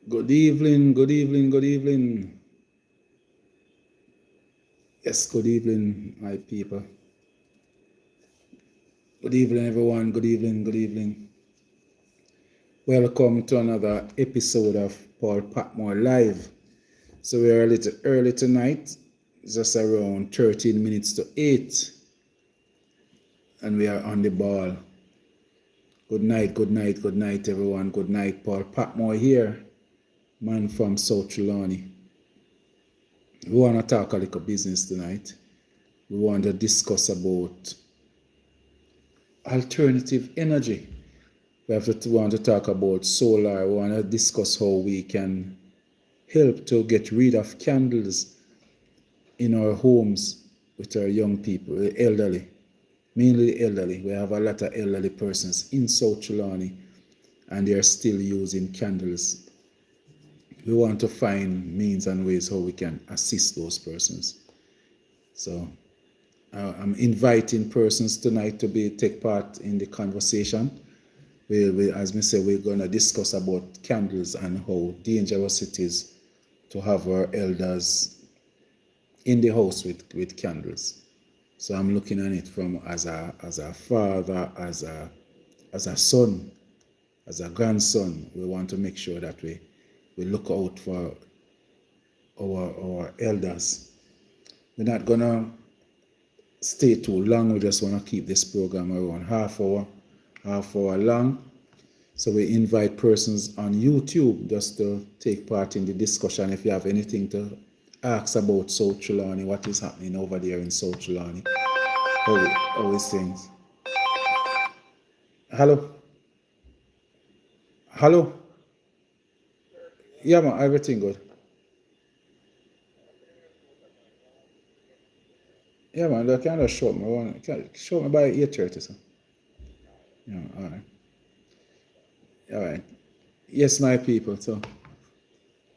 Good evening, good evening, good evening. Yes, good evening, my people. Good evening, everyone. Good evening, good evening. Welcome to another episode of Paul Patmore Live. So we are a little early tonight, just around 13 minutes to 8. And we are on the ball. Good night, good night, good night, everyone. Good night, Paul Patmore here, man from South Trelawny. We want to talk a little business tonight. We want to discuss about alternative energy. We want to talk about solar. We want to discuss how we can help to get rid of candles in our homes with our young people, the elderly, mainly the elderly. We have a lot of elderly persons in South Trelawny and they are still using candles. We want to find means and ways how we can assist those persons. So I'm inviting persons tonight to take part in the conversation. As we say, we're going to discuss about candles and how dangerous it is to have our elders in the house with candles. So I'm looking at it from as a father, as a son, as a grandson. We want to make sure that we look out for our elders. We're not gonna stay too long. We just want to keep this program around half hour long. So we invite persons on YouTube just to take part in the discussion. If you have anything to ask about South Trelawny, what is happening over there in South Trelawny, how is things? Hello? Hello? Yeah, man, everything good. Yeah, man, they can just show me. Show me by 8:30, so. Yeah, all right. All right. Yes, my people. So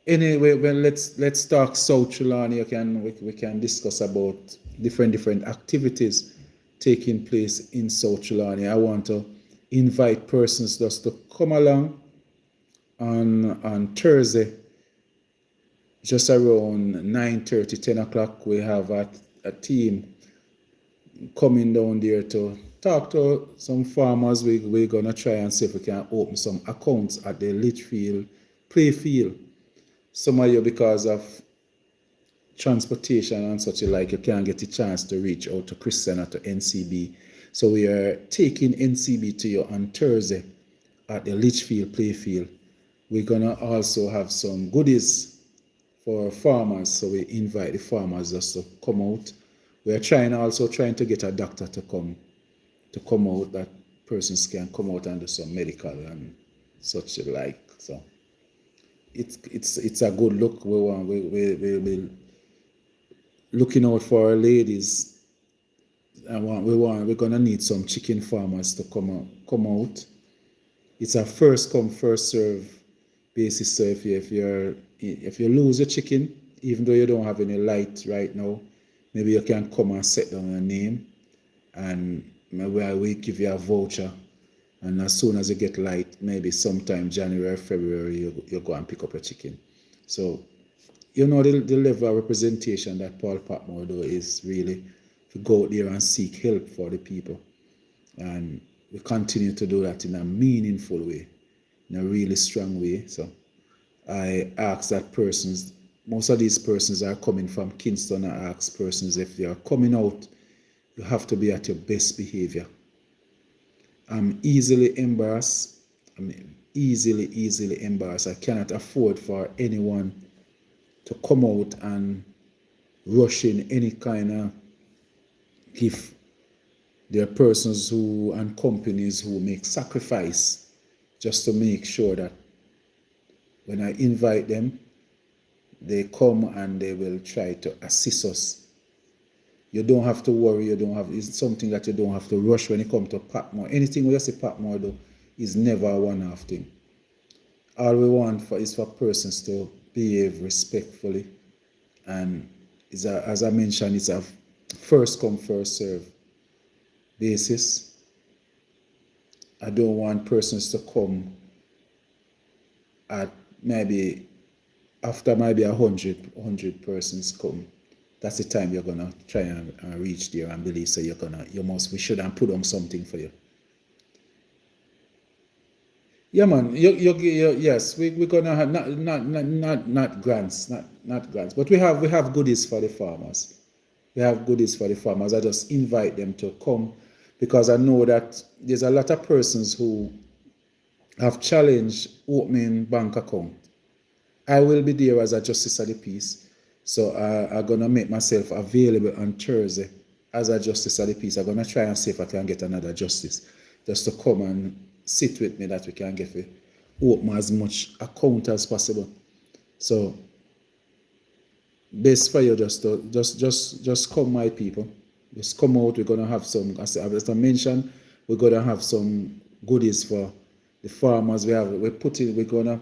anyway, well, let's talk South Trelawny. We can discuss about different activities taking place in South Trelawny. I want to invite persons just to come along on Thursday, just around 9:30, 10 o'clock. We have a team coming down there to talk to some farmers. We're gonna try and see if we can open some accounts at the Litchfield playfield. Some of you, because of transportation and such like, you can't get a chance to reach out to Christian or to NCB. So we are taking NCB to you on Thursday at the Litchfield playfield. We're gonna also have some goodies for farmers, so we invite the farmers just to come out. We are also trying to get a doctor to come out, that persons can come out and do some medical and such like. So it's a good look. We're looking out for our ladies. We're gonna need some chicken farmers to come out. It's a first come first serve basis. So if you lose your chicken, even though you don't have any light right now, maybe you can come and set down your name, and maybe I will give you a voucher. And as soon as you get light, maybe sometime January, February, you go and pick up a chicken. So, the level of representation that Paul Patmore do is really to go out there and seek help for the people. And we continue to do that in a meaningful way, in a really strong way. So I ask that persons, most of these persons are coming from Kingston. I ask persons, if they are coming out, you have to be at your best behavior. I'm easily embarrassed. Easily embarrassed. I cannot afford for anyone to come out and rush in any kind of gift. There are persons and companies who make sacrifice just to make sure that when I invite them, they come and they will try to assist us. You don't have to worry. It's something that you don't have to rush when it comes to Patmore. Anything we say Patmore do is never a one-off thing. All we want is for persons to behave respectfully, and as I mentioned, it's a first come first serve basis. I don't want persons to come at maybe after maybe 100 persons come, that's the time you're gonna try and reach there and believe. So we should and put on something for you. Yeah, man. Yes, we're gonna have not grants, not grants, but we have goodies for the farmers. We have goodies for the farmers. I just invite them to come because I know that there's a lot of persons who have challenged opening bank account. I will be there as a justice of the peace, so I'm gonna make myself available on Thursday as a justice of the peace. I'm gonna try and see if I can get another justice just to come and sit with me that we can get open as much account as possible. So best for you just come, my people. Just come out. We're gonna have some, as I mentioned, we're gonna have some goodies for the farmers. We're gonna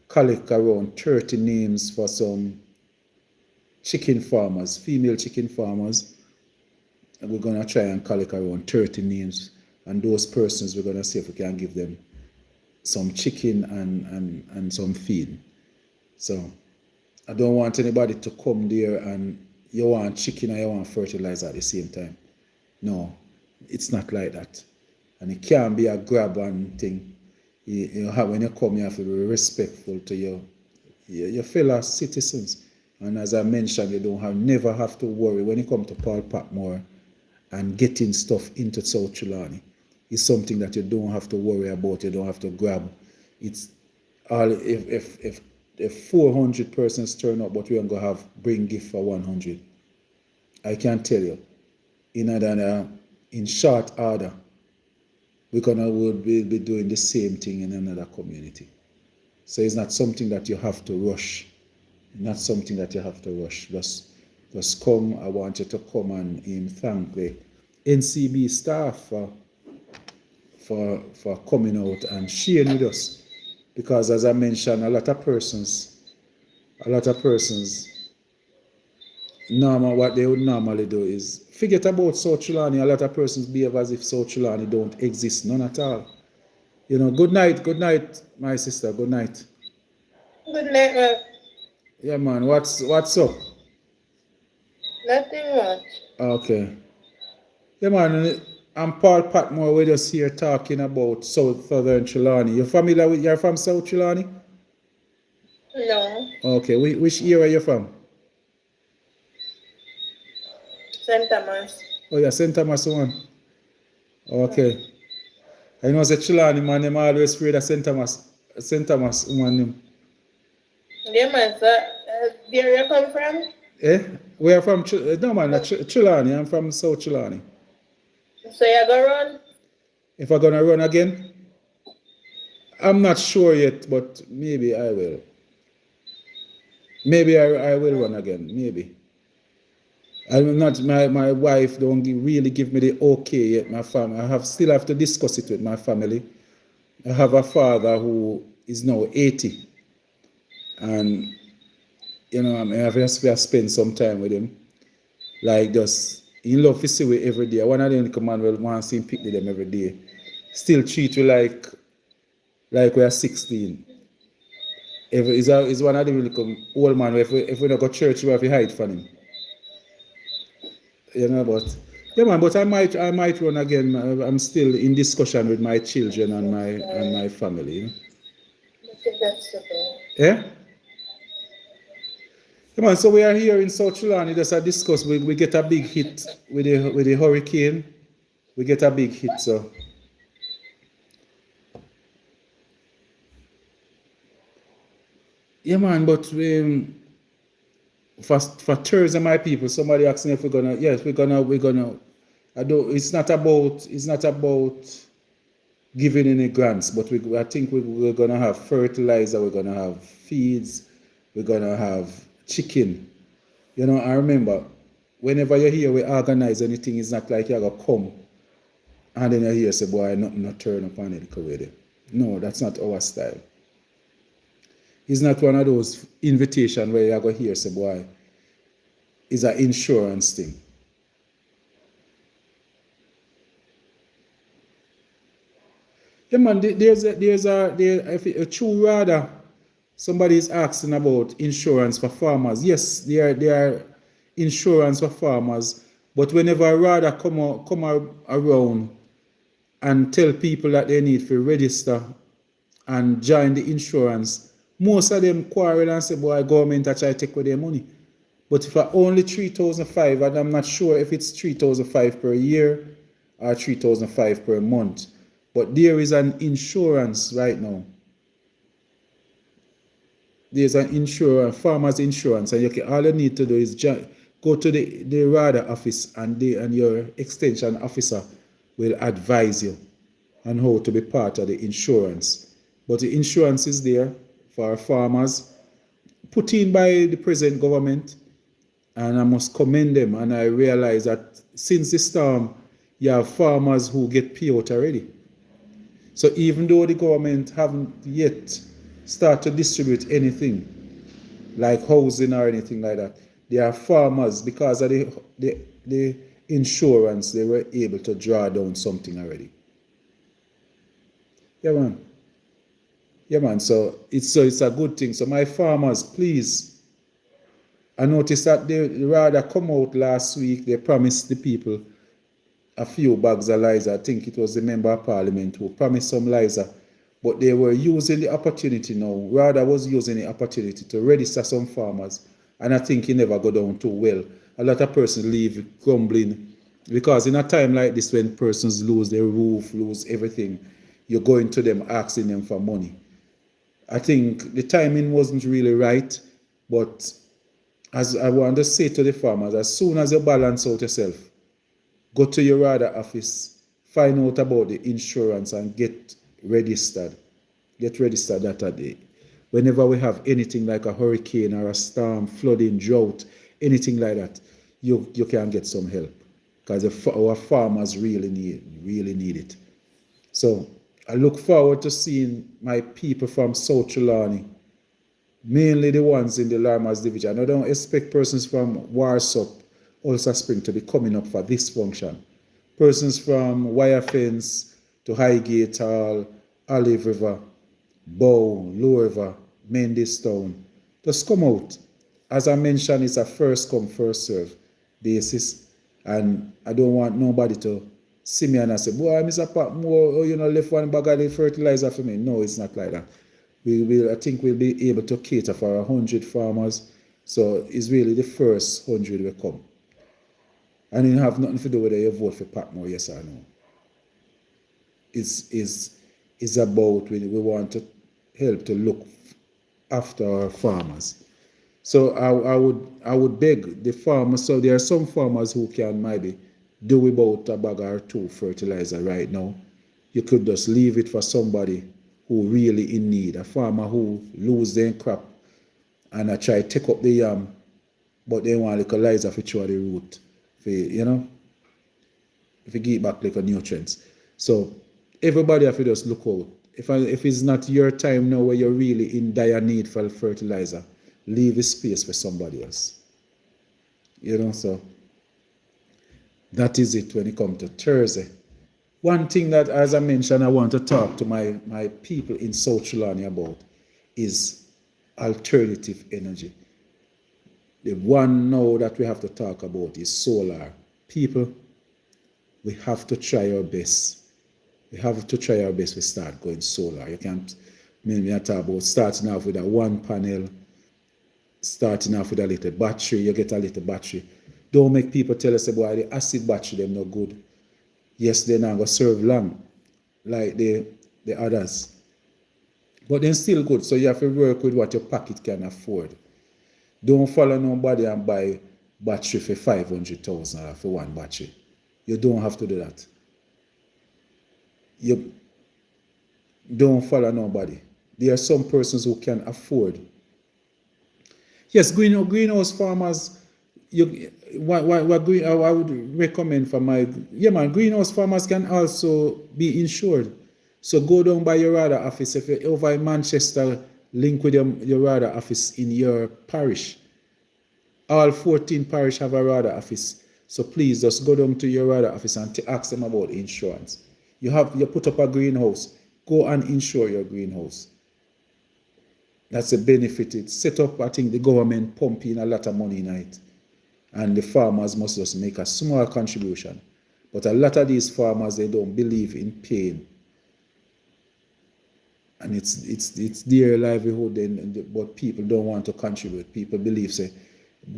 collect around 30 names for some chicken farmers, female chicken farmers. And we're gonna try and collect around 30 names. And those persons, we're gonna see if we can give them some chicken and some feed. So I don't want anybody to come there and you want chicken and you want fertilizer at the same time. No, it's not like that. And it can't be a grab and thing. When you come, you have to be respectful to your fellow citizens. And as I mentioned, never have to worry when you come to Paul Patmore and getting stuff into South Trelawny. It's something that you don't have to worry about. You don't have to grab. It's all if 400 persons turn up, but we're going to bring gift for 100. I can tell you, in short order, we'll be doing the same thing in another community. So it's not something that you have to rush. Not something that you have to rush. Just come. I want you to come and thank the NCB staff for coming out and sharing with us. Because as I mentioned, a lot of persons, what they would normally do is forget about South Trelawny. A lot of persons behave as if South Trelawny don't exist, none at all. Good night, my sister, good night. Good night, man. Yeah, man, what's up? Nothing much. Okay. Yeah, man, I'm Paul Patmore. We're just here talking about Southern Trelawny. You're from South Trelawny? No. Okay, which area are you from? St. Thomas. Oh, yeah, St. Thomas one. Okay. I know the Trelawny man, them always afraid of St. Thomas man. Yeah, man. So, where you come from? Eh? We are from, no man, Trelawny. I'm from South Trelawny. So you go run? If I'm going to run again, I'm not sure yet, but maybe I will. Maybe I will run again, maybe. I'm not, my wife don't really give me the okay yet, my family. Still have to discuss it with my family. I have a father who is now 80. And, I have to spend some time with him. Like, just, he love to see me every day. One of them come and will want to see him pick them every day. Still treat you like we are 16. He's one of them will come old man. If we don't go to church, we have to hide from him. But yeah, man. But I might run again. I'm still in discussion with my children and my family. I think that's okay. Yeah. Yeah, man. So we are here in South Trelawny. Just to discuss. We get a big hit with the hurricane. We get a big hit. So. Yeah, man. But for Thursday, my people, somebody asked me if we're gonna. Yes, we're gonna. I don't. It's not about giving any grants, but I think we're gonna have fertilizer. We're gonna have feeds. We're gonna have chicken. I remember whenever you hear we organize anything, it's not like you're gonna come and then you hear say, boy, nothing not turn up on it. No, that's not our style. It's not one of those invitations where you're gonna hear say, boy, it's an insurance thing. Yeah, man, there's a true rather Somebody is asking about insurance for farmers. Yes, there are insurance for farmers, but whenever a RADA come around and tell people that they need to register and join the insurance, most of them quarrel and say, boy, government are trying to take away their money. But if I only 3,500, and I'm not sure if it's 3,500 per year or 3,500 per month, but there is an insurance right now. There's an insurance, farmers insurance, and all you need to do is go to the RADA office, and your extension officer will advise you on how to be part of the insurance. But the insurance is there for farmers, put in by the present government, and I must commend them. And I realize that since the storm, you have farmers who get payout already. So even though the government haven't yet started to distribute anything like housing or anything like that, there are farmers, because of the insurance, they were able to draw down something already. Yeah, man. Yeah, man. So it's a good thing. So my farmers, please. I noticed that they rather come out last week. They promised the people a few bags of liza. I think it was the member of parliament who promised some liza, but they were using the opportunity now. Rather was using the opportunity to register some farmers, and I think he never go down too well. A lot of persons leave grumbling, because in a time like this, when persons lose their roof, lose everything, you're going to them asking them for money. I think the timing wasn't really right, but as I want to say to the farmers, as soon as you balance out yourself, go to your RADA office, find out about the insurance, and get registered. Get registered that day. Whenever we have anything like a hurricane or a storm, flooding, drought, anything like that, you can get some help, because our farmers really need it. So I look forward to seeing my people from South Trelawny, mainly the ones in the Larmas division. I don't expect persons from Warsaw, Ulster Spring, to be coming up for this function. Persons from Wire Fence to Highgate Hall, Olive River, Bow, Low River, Mendistown, just come out. As I mentioned, it's a first come, first serve basis, and I don't want nobody to see me and I say, boy, Mr. Patmore, left one bag of the fertilizer for me. No, it's not like that. I think we'll be able to cater for 100 farmers. So it's really the first 100 will come. And it have nothing to do whether you vote for Patmore, yes or no. It's about we want to help to look after our farmers. So I would beg the farmers. So there are some farmers who can maybe do about a bag or two fertilizer right now. You could just leave it for somebody who really in need, a farmer who lose their crop and I try to take up the yam, but they want like a liza for throw the root, for, if you give back like a nutrients. So everybody have to just look out. If it's not your time now where you're really in dire need for fertilizer, leave a space for somebody else. So that is it when it comes to Thursday. One thing that, as I mentioned, I want to talk to my people in South Trelawny about is alternative energy. The one now that we have to talk about is solar. People, we have to try our best. We have to try our best to start going solar. You can't, I talk about starting off with a one panel, starting off with a little battery. You get a little battery. Don't make people tell us about the acid battery, them no good. Yes, they're not going to serve long like the others. But they're still good. So you have to work with what your pocket can afford. Don't follow nobody and buy battery for 500,000 for one battery. You don't have to do that. You don't follow nobody. There are some persons who can afford. Yes, greenhouse farmers, I would recommend for greenhouse farmers can also be insured. So go down by your RADA office. If you're over in Manchester, link with your RADA office in your parish. All 14 parish have a RADA office. So please just go down to your RADA office and ask them about insurance. You put up a greenhouse. Go and insure your greenhouse. That's the benefit. It set up, I think the government pumping a lot of money in it. And the farmers must just make a small contribution. But a lot of these farmers, they don't believe in paying. And it's their livelihood, but people don't want to contribute. People believe, say,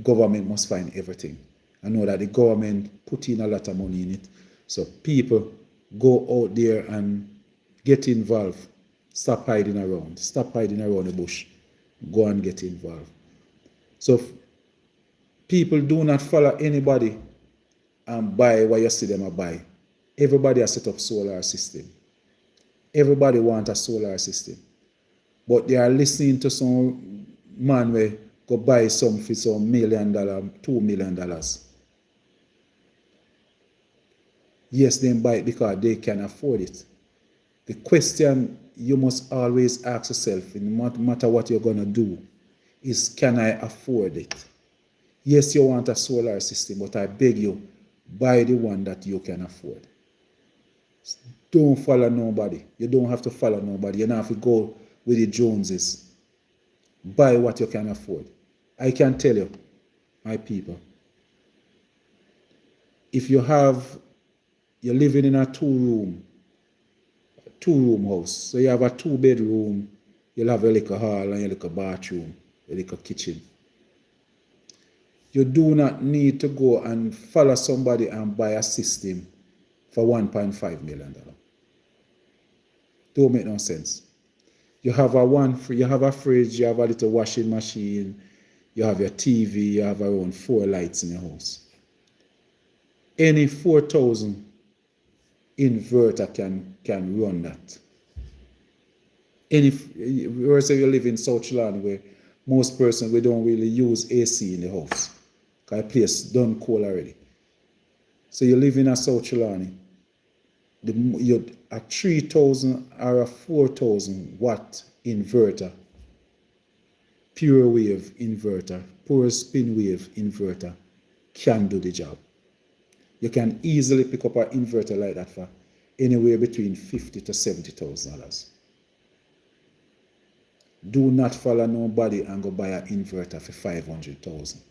government must find everything. I know that the government put in a lot of money in it. So people go out there and get involved. Stop hiding around. Stop hiding around the bush. Go and get involved. So people do not follow anybody and buy what you see them buy. Everybody has set up solar system. Everybody wants a solar system. But they are listening to some man where go buy some for some $1 million, $2 million. Yes, they buy it because they can afford it. The question you must always ask yourself, no matter what you're going to do, is can I afford it? Yes, you want a solar system, but I beg you, buy the one that you can afford. Don't follow nobody. You don't have to follow nobody. You don't have to go with the Joneses. Buy what you can afford. I can tell you, my people, if you're living in a two-room house, so you have a 2-bedroom, you'll have a little hall and a little bathroom, a little kitchen. You do not need to go and follow somebody and buy a system for $1.5 million. Don't make no sense. You have a fridge, you have a little washing machine, you have your TV, you have around 4 lights in your house. Any 4,000 inverter can run that. Whereas you live in South Trelawny, where most persons we don't really use AC in the house, because the place done cold already. So you live in a South Trelawny, a 3,000 or a 4,000 watt inverter, pure wave inverter, pure spin wave inverter can do the job. You can easily pick up an inverter like that for anywhere between $50,000 to $70,000. Do not follow nobody and go buy an inverter for $500,000.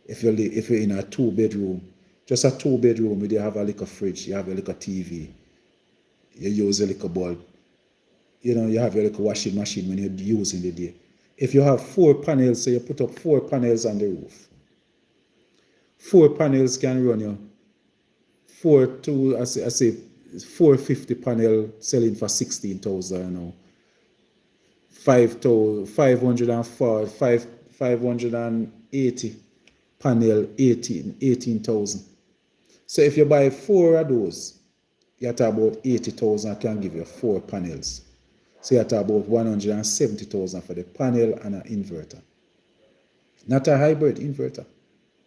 If you're in a 2-bedroom, just a 2-bedroom, you have a little fridge, you have a little TV, you use a little bulb, you have a little washing machine when you're using the day. If you have 4 panels, so you put up 4 panels on the roof. 4 panels can run you 450 panel selling for 16,000 now. 580 panel 18,000. So if you buy 4 of those, you're at about 80,000. I can give you 4 panels. So you're at about 170,000 for the panel and an inverter. Not a hybrid inverter,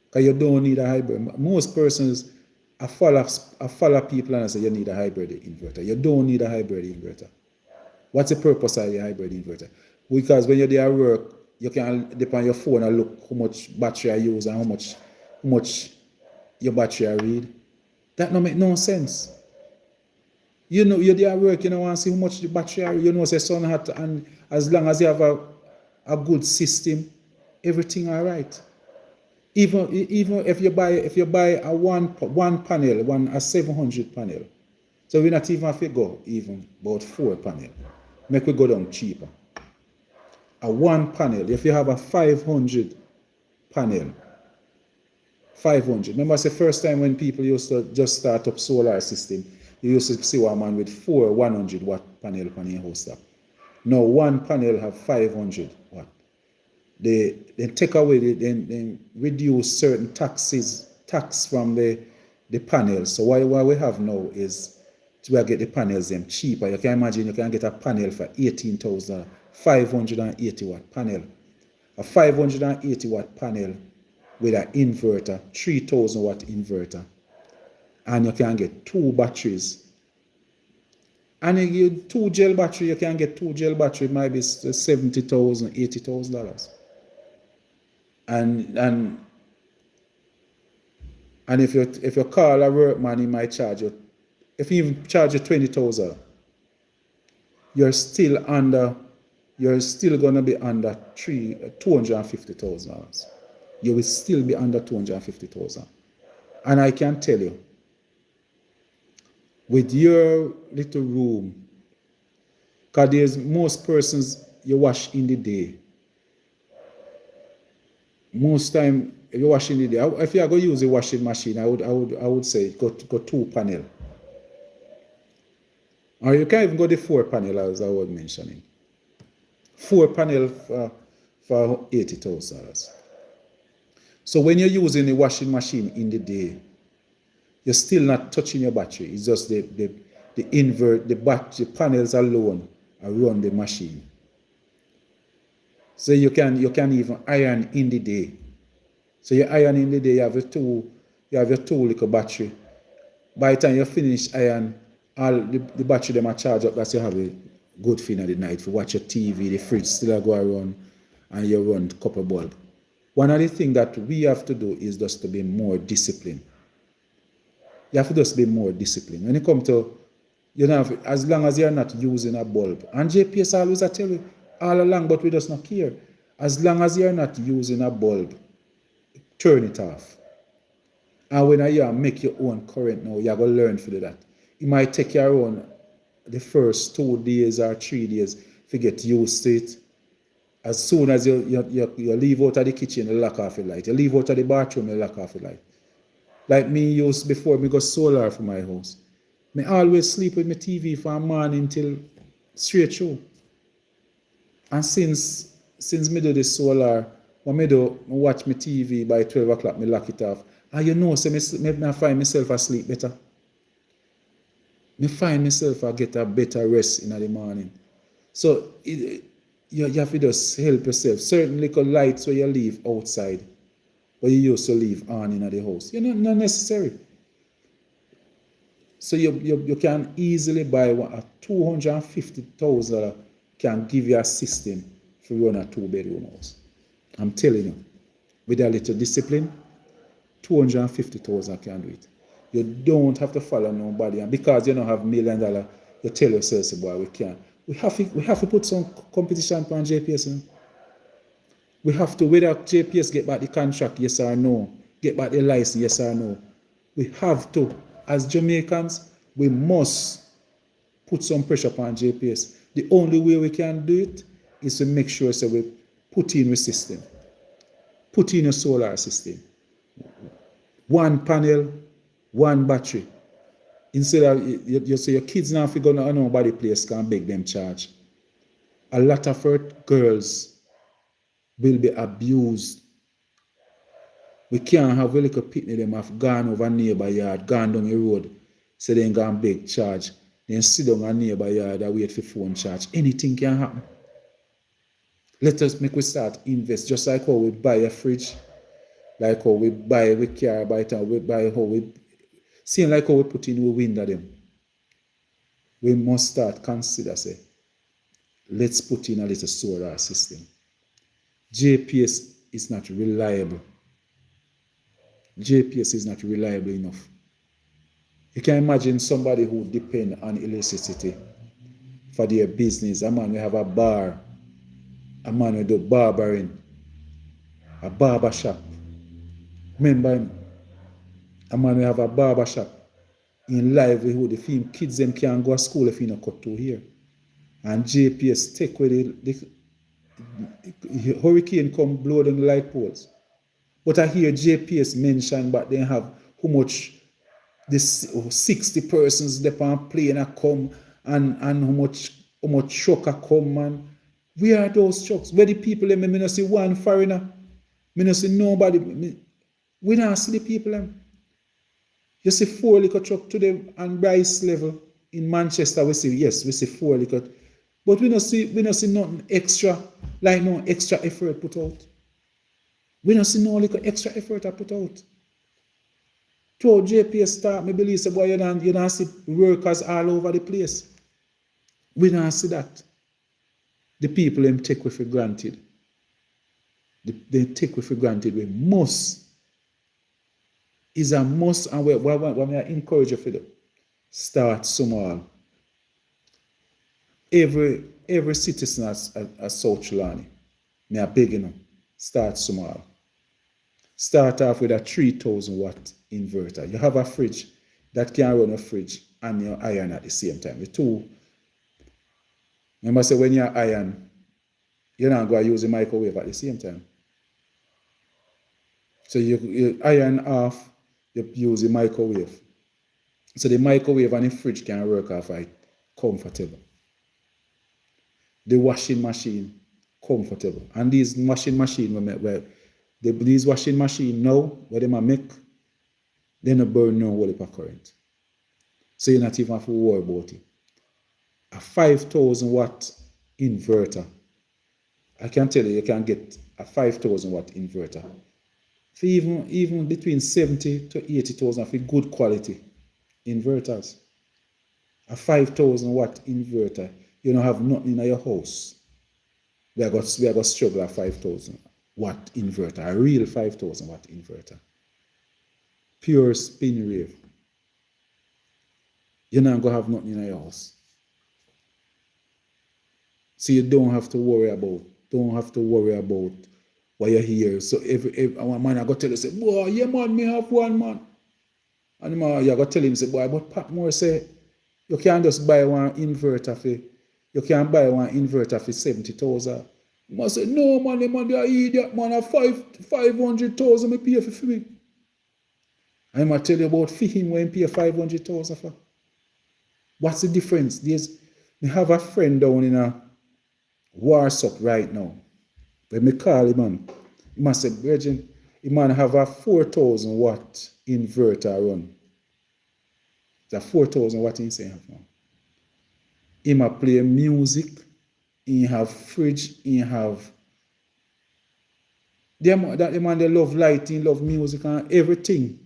because you don't need a hybrid. Most persons I follow people and I say you need a hybrid inverter. You don't need a hybrid inverter. What's the purpose of the hybrid inverter? Because when you're there at work, you can depend on your phone and look how much battery I use and how much your battery I read. That don't make no sense. You're there at work, you want to see how much the battery I read. Say sun hot, and as long as you have a good system, everything all right. Even if you buy a one panel, a 700 panel, so we not even have to go even about 4 panel. Make we go down cheaper. A 1 panel, if you have a 500 panel, 500. Remember, it's the first time when people used to just start up solar system, you used to see one man with 4 100 watt panel on your house top. Now 1 panel have 500 watt. They take away, they reduce certain tax from the panels. So what we have now is to get the panels them cheaper. You can imagine you can get a panel for 18,000, 580 watt panel. A 580 watt panel with an inverter, 3,000 watt inverter. And you can get 2 batteries. And you get 2 gel battery, you can get 2 gel battery, might be $70,000, $80,000. And if you call a workman, he might charge you. If he even charge you $20,000, you're still under you're still going to be under $250,000. You will still be under 250,000. And I can tell you, with your little room, because there's most persons you wash in the day. Most time you wash in the day. If you are going to use a washing machine, I would say go 2 panel. Or you can even go the 4 panel as I was mentioning. 4 panel for $80,000. So when you're using a washing machine in the day, you're still not touching your battery. It's just the panels alone are run the machine. So you can even iron in the day. So you iron in the day, you have your two little battery. By the time you finish iron, all the battery them are charge up, that's you have a good thing at the night for watch your TV, the fridge still go around, and you run copper bulb. One of the things that we have to do is just to be more disciplined. You have to just be more disciplined. When it comes to, as long as you're not using a bulb, and JPS always I tell you all along, but we just not care. As long as you're not using a bulb, turn it off. And when you make your own current now, you're going to learn to do that. It might take your own the first 2 days or 3 days to get used to it. As soon as you leave out of the kitchen, you lock off the light. You leave out of the bathroom, you lock off the light. Like me used before, me go solar for my house. Me always sleep with my TV from morning till straight through. And since me do the solar, when me watch my TV by 12 o'clock, me lock it off. And so me find myself asleep better. Me find myself I get a better rest in the morning. So you have to just help yourself. Certain little lights where you leave outside, where you used to leave on in the house, not necessary. So you can easily buy a $250,000 can give you a system for run a 2-bedroom house. I'm telling you, with a little discipline, $250,000 can do it. You don't have to follow nobody, and because you don't have $1 million, you tell yourself, boy, we can't. We have to put some competition on JPS. We have to, whether JPS get back the contract, yes or no, get back the license, yes or no. We have to, as Jamaicans, we must put some pressure upon JPS. The only way we can do it is to make sure so we put in a system. Put in a solar system. 1 panel, 1 battery. Instead of you say your kids now if you go to nobody place can beg them charge. A lot of our girls will be abused. We can't have a little picnic them have gone over neighbor yard, gone down the road, so they go and beg charge. Then sit down a neighbor yard and wait for phone charge. Anything can happen. Let us make we start invest, just like how we buy a fridge, like how we buy a car, by the time we buy how we seeing like how we put in we window them. We must start consider say, let's put in a little solar system. JPS is not reliable. JPS is not reliable enough. You can imagine somebody who depend on electricity for their business. A man will have a bar, a man will do barbering, a barber shop. Remember him? A man will have a barber shop in livelihood. If him kids them can't go to school if he not cut to here. And JPS take with the hurricane come blow down the light poles. But I hear JPS mention, but they have how much this 60 persons they on plane a come and how much truck a come, man. Where are those trucks? Where the people them? Me not see one foreigner. Me not see nobody. We don't see the people them. You see 4 little truck today on Bryce level in Manchester. We see 4 little, but we don't see nothing extra, like no extra effort put out. We don't see no little extra effort I put out. To JPS start, me believe say boy you don't see workers all over the place. We don't see that. The people them take we for granted. They take we for granted. We must. Is a must, and what I encourage you to do. Start small. Every every citizen at South Trelawny, me a beg you, start small. Start off with a 3,000 watt inverter. You have a fridge that can run a fridge and your iron at the same time. The two, remember say when you iron, you're not going to use the microwave at the same time. So you iron off, you use the microwave. So the microwave and the fridge can work off it comfortable. The washing machine, comfortable. And these washing machine, these washing machine now, where they make, they don't burn no whole heap of current. So you not even have to worry about it. A 5,000 watt inverter, I can tell you can get a 5,000 watt inverter for even between 70 to 80,000 for good quality inverters. A 5,000 watt inverter, you don't have nothing in your house. We are going to struggle a 5,000 watt inverter, a real 5,000 watt inverter. Pure spin wave. You're not going to have nothing in your house. So you don't have to worry about what you hear. So every one man I go tell you, say, boy, yeah man, me have one man. And man, you go tell him, say, boy, but Patmore say, you can't just buy one inverter for 70,000. Man say, no man, they are idiot, man, I 500,000 me pay for me. And I tell you about for him when pay 500,000 for. What's the difference? Me have a friend down in a Warsaw right now. When me call him, man, he must say, Virgin, he man have a 4,000 watt inverter run. It's a 4,000 watt in saying now. He might play music, he have fridge, he have the man they love lighting, love music and everything.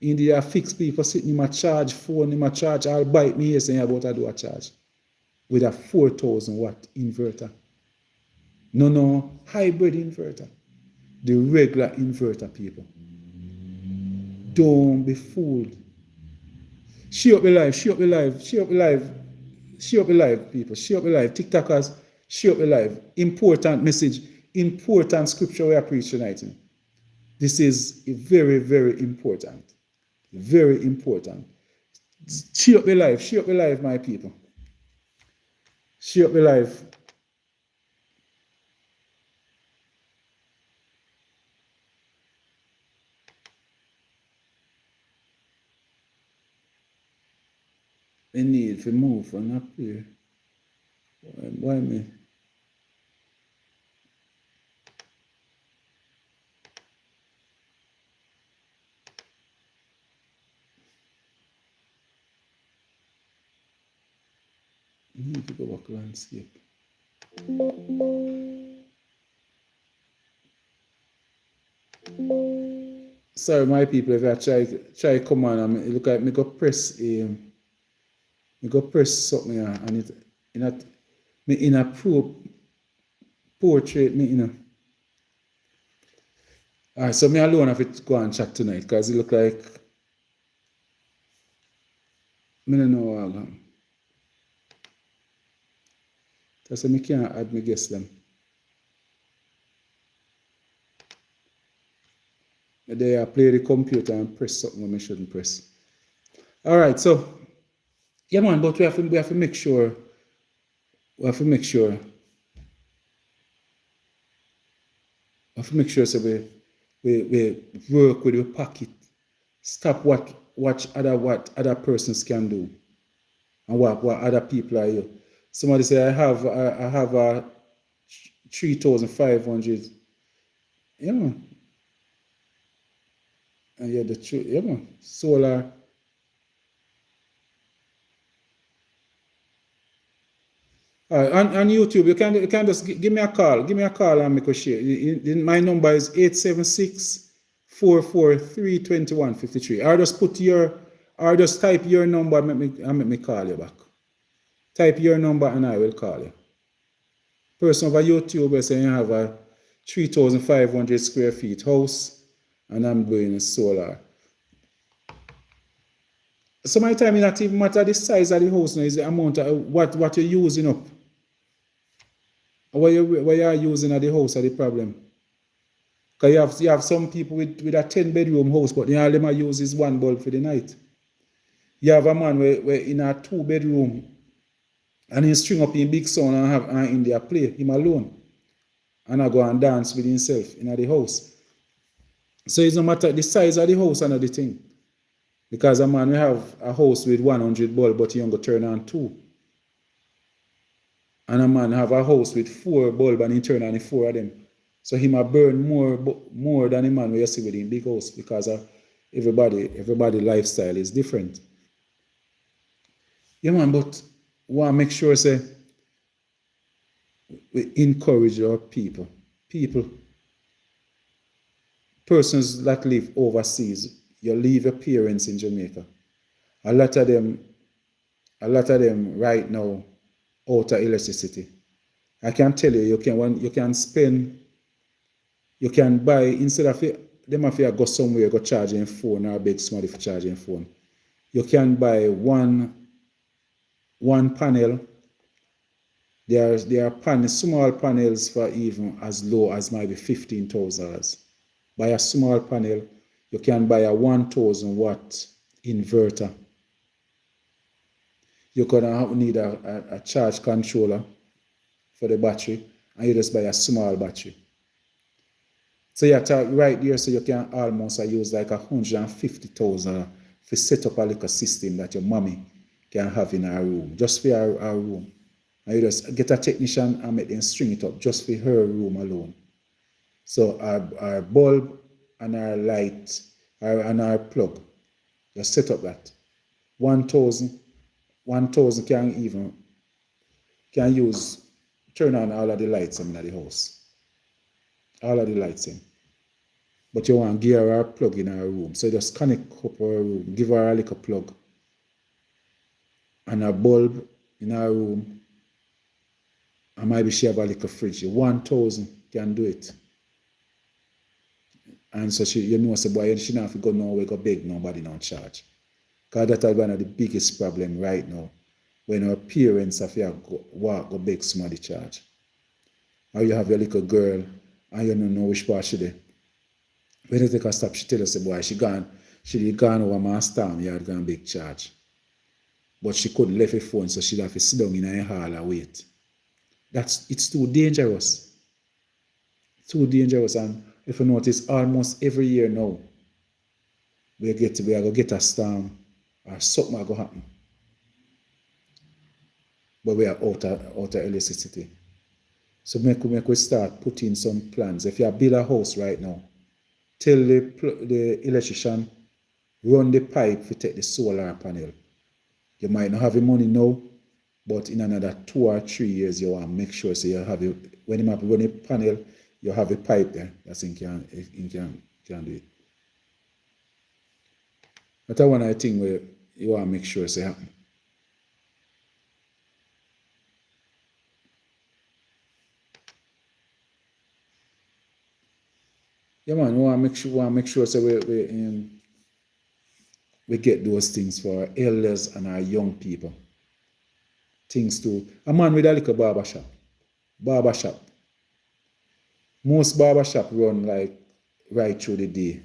In the fix people sitting, he might charge phone, he might charge, I'll bite me here saying about I do a charge. With a 4,000 watt inverter. No, hybrid inverter. The regular inverter, people. Don't be fooled. Share up the live, people. Share up the live. TikTokers, share up the live. Important message, important scripture we are preaching tonight. This is very, very important. Very important. Share up the live, my people. Share up the live. They need to move from up here. Why me? I need to go back landscape. Sorry, my people, if I try come on and it look like me go press something here and it in a portrait me in a. Alright, so me alone have to go and chat tonight because it look like me don't know how long. That's why I can't add my guess them. They play the computer and press something when I shouldn't press. Alright, so yeah man, but we have to make sure so we work with your pocket. Stop what other persons can do and what other people are you. Somebody say I have a 3,500. Yeah man. And yeah, the truth, yeah man. Solar. On YouTube, you can just give me a call. Give me a call and make a share. My number is 876-443-2153. Or just type your number and make me call you back. Type your number and I will call you. Person over YouTube saying you have a 3,500 square feet house and I'm doing solar. Sometimes it not even matter the size of the house now, is the amount of what you're using up. What you are using at the house are the problem. Because you have some people with a 10-bedroom house, but all them are use is one bulb for the night. You have a man where in a 2-bedroom and he string up in big sound and have in there play him alone. And I go and dance with himself in the house. So it's no matter the size of the house and the thing. Because a man will have a house with 100 bulb, but he only turn on 2. And a man have a house with 4 bulb and he turn on the 4 of them. So he might burn more than the man where you see with him big house, because everybody lifestyle is different. Yeah, man, but we want to make sure say we encourage our people, persons that live overseas. You leave your parents in Jamaica. A lot of them right now out of electricity. I can tell you, you can buy, instead of them if you go somewhere, go charging phone or beg somebody for charging phone. You can buy one panel. There are small panels for even as low as maybe $15,000. Buy a small panel, you can buy a 1,000 watt inverter. You're gonna need a charge controller for the battery, and you just buy a small battery. So you talk right there, so you can almost use like 150,000 to set up a little system that your mommy can have in her room, just for her room. And you just get a technician and make them string it up just for her room alone. So our bulb and our light and our plug, just set up that. 1,000 can use, turn on all of the lights in the house. All of the lights in. But you want to give her a plug in her room. So just connect up her room, give her a little plug. And a bulb in her room. And maybe she have a little fridge. 1,000 can do it. And so she don't have to go nowhere, go beg nobody no charge. Because that's one of the biggest problem right now. When our parents have to go beg somebody charge. Or you have your little girl and you don't know which part she did. When you take a stop, she tell us, boy, she gone over my storm, you had gone big charge. But she couldn't leave her phone, so she'd have to sit down in her hall and wait. It's too dangerous. Too dangerous. And if you notice, almost every year now, we are going to get a storm or something will go happen. But we are out of electricity. So make we start putting some plans. If you build a house right now, tell the electrician, run the pipe to take the solar panel. You might not have the money now, but in another 2 or 3 years, you want to make sure so you have it. When you have run the panel, you have a pipe there. That's in can do it. That's one of the things where you want to make sure so happen. Yeah, man, we want to make sure so we get those things for our elders and our young people. Things to a man with a little barbershop. Most barbershop run like right through the day.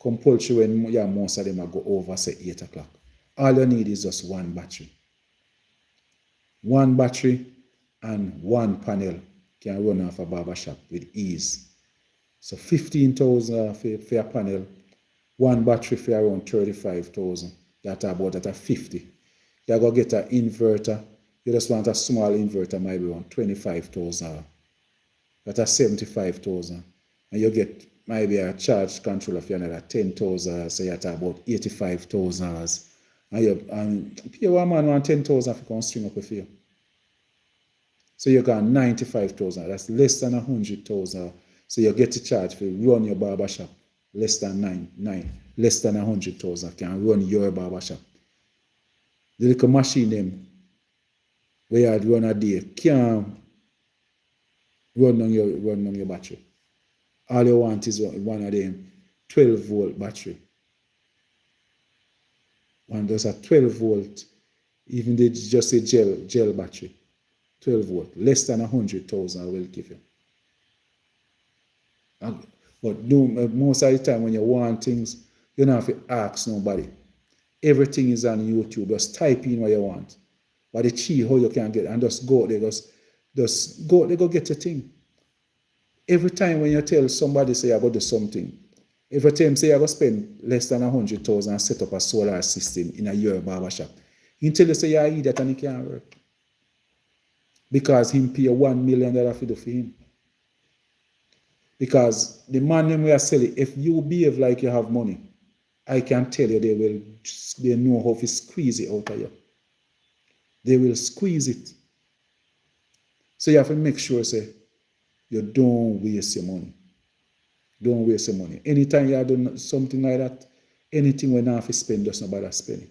Compulsory when most of them are go over say 8 o'clock. All you need is just one battery. One battery and one panel can run off a barbershop with ease. So 15,000 for a panel, one battery for around 35,000. That's about at a 50. You go get an inverter. You just want a small inverter, maybe around 25,000. That's a 75,000. And you get maybe a charge controller for another 10,000. So you're at about 85,000. And pay one man want 10,000 for string up with you. So you got 95,000. That's less than 100,000. So you get to charge for run your barbershop. Less than less than 100,000 can run your barbershop. The little machine them where you run a day can run on your battery. All you want is one of them 12-volt battery. One does a 12-volt, even they just a gel battery. 12 volt. Less than 100,000 I will give you. But most of the time when you want things, you don't have to ask nobody. Everything is on YouTube. Just type in what you want. But the key, how you can get, and just go there, just go there, go get your thing. Every time when you tell somebody, say, I go do something, every time say, I go spend less than 100,000 and set up a solar system in a year barbershop, he tell you, say, yeah, I that and it can't work. Because him pay $1 million for do for him. Because the man them we are selling, if you behave like you have money, I can tell you they know how to squeeze it out of you. They will squeeze it. So you have to make sure, say, you don't waste your money. Don't waste your money. Anytime you are doing something like that, anything when you have to spend, just nobody spend it.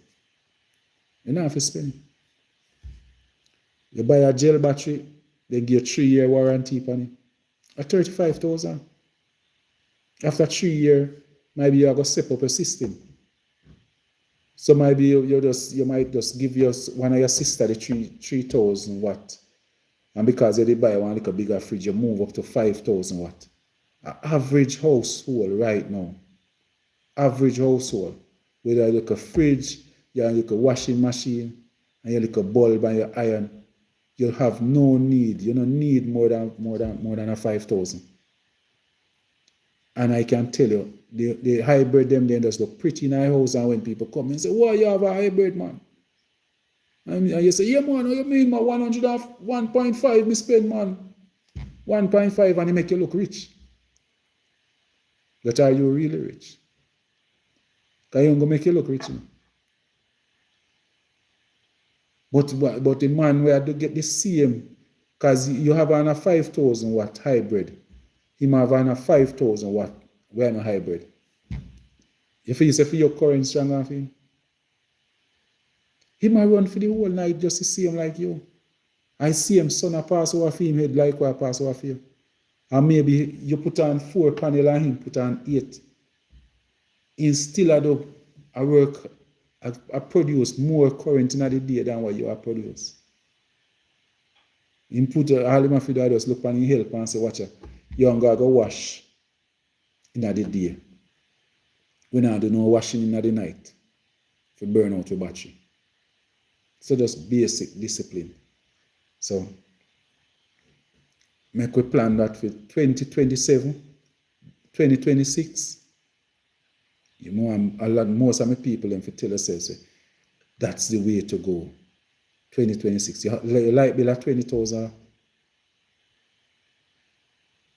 You don't have to spend it. You buy a gel battery, they give you 3-year warranty on it. At 35,000. After 3 years, maybe you are going to step up a system. So maybe you might just give one of your sister the 3,000 watt. And because you did buy one like a bigger fridge, you move up to 5,000 watt. Average household right now. Average household. Whether you look a fridge, you look a washing machine, and you look a bulb and your iron, you have no need. You don't need more than a 5,000. And I can tell you, the hybrid them then just look pretty in our house, and when people come and say, "Why you have a hybrid, man?" And you say, "Yeah, man, what you mean, man? 1.5 me spend, man. 1.5 and it make you look rich." But are you really rich? Because you ain't gonna make you look rich, man. But the man where to get the same, because you have on a 5,000 watt hybrid, him have on a 5,000 watt, we're on a hybrid. If you say for your current strong off him, he might run for the whole night just to see him like you. I see him son a pass over for him head like what I pass over for you. And maybe you put on 4 panel and him put on 8. He still I work, I produce more current in the day than what you are produce. He put all him have to do just look on him help and say, watch out, you don't go wash in the day. We not do no washing in the night to burn out your battery. So just basic discipline. So make we plan that for 2027, 2026. You know, most of my people them for tell themselves, say, that's the way to go. 2026. You like bill at 20,000.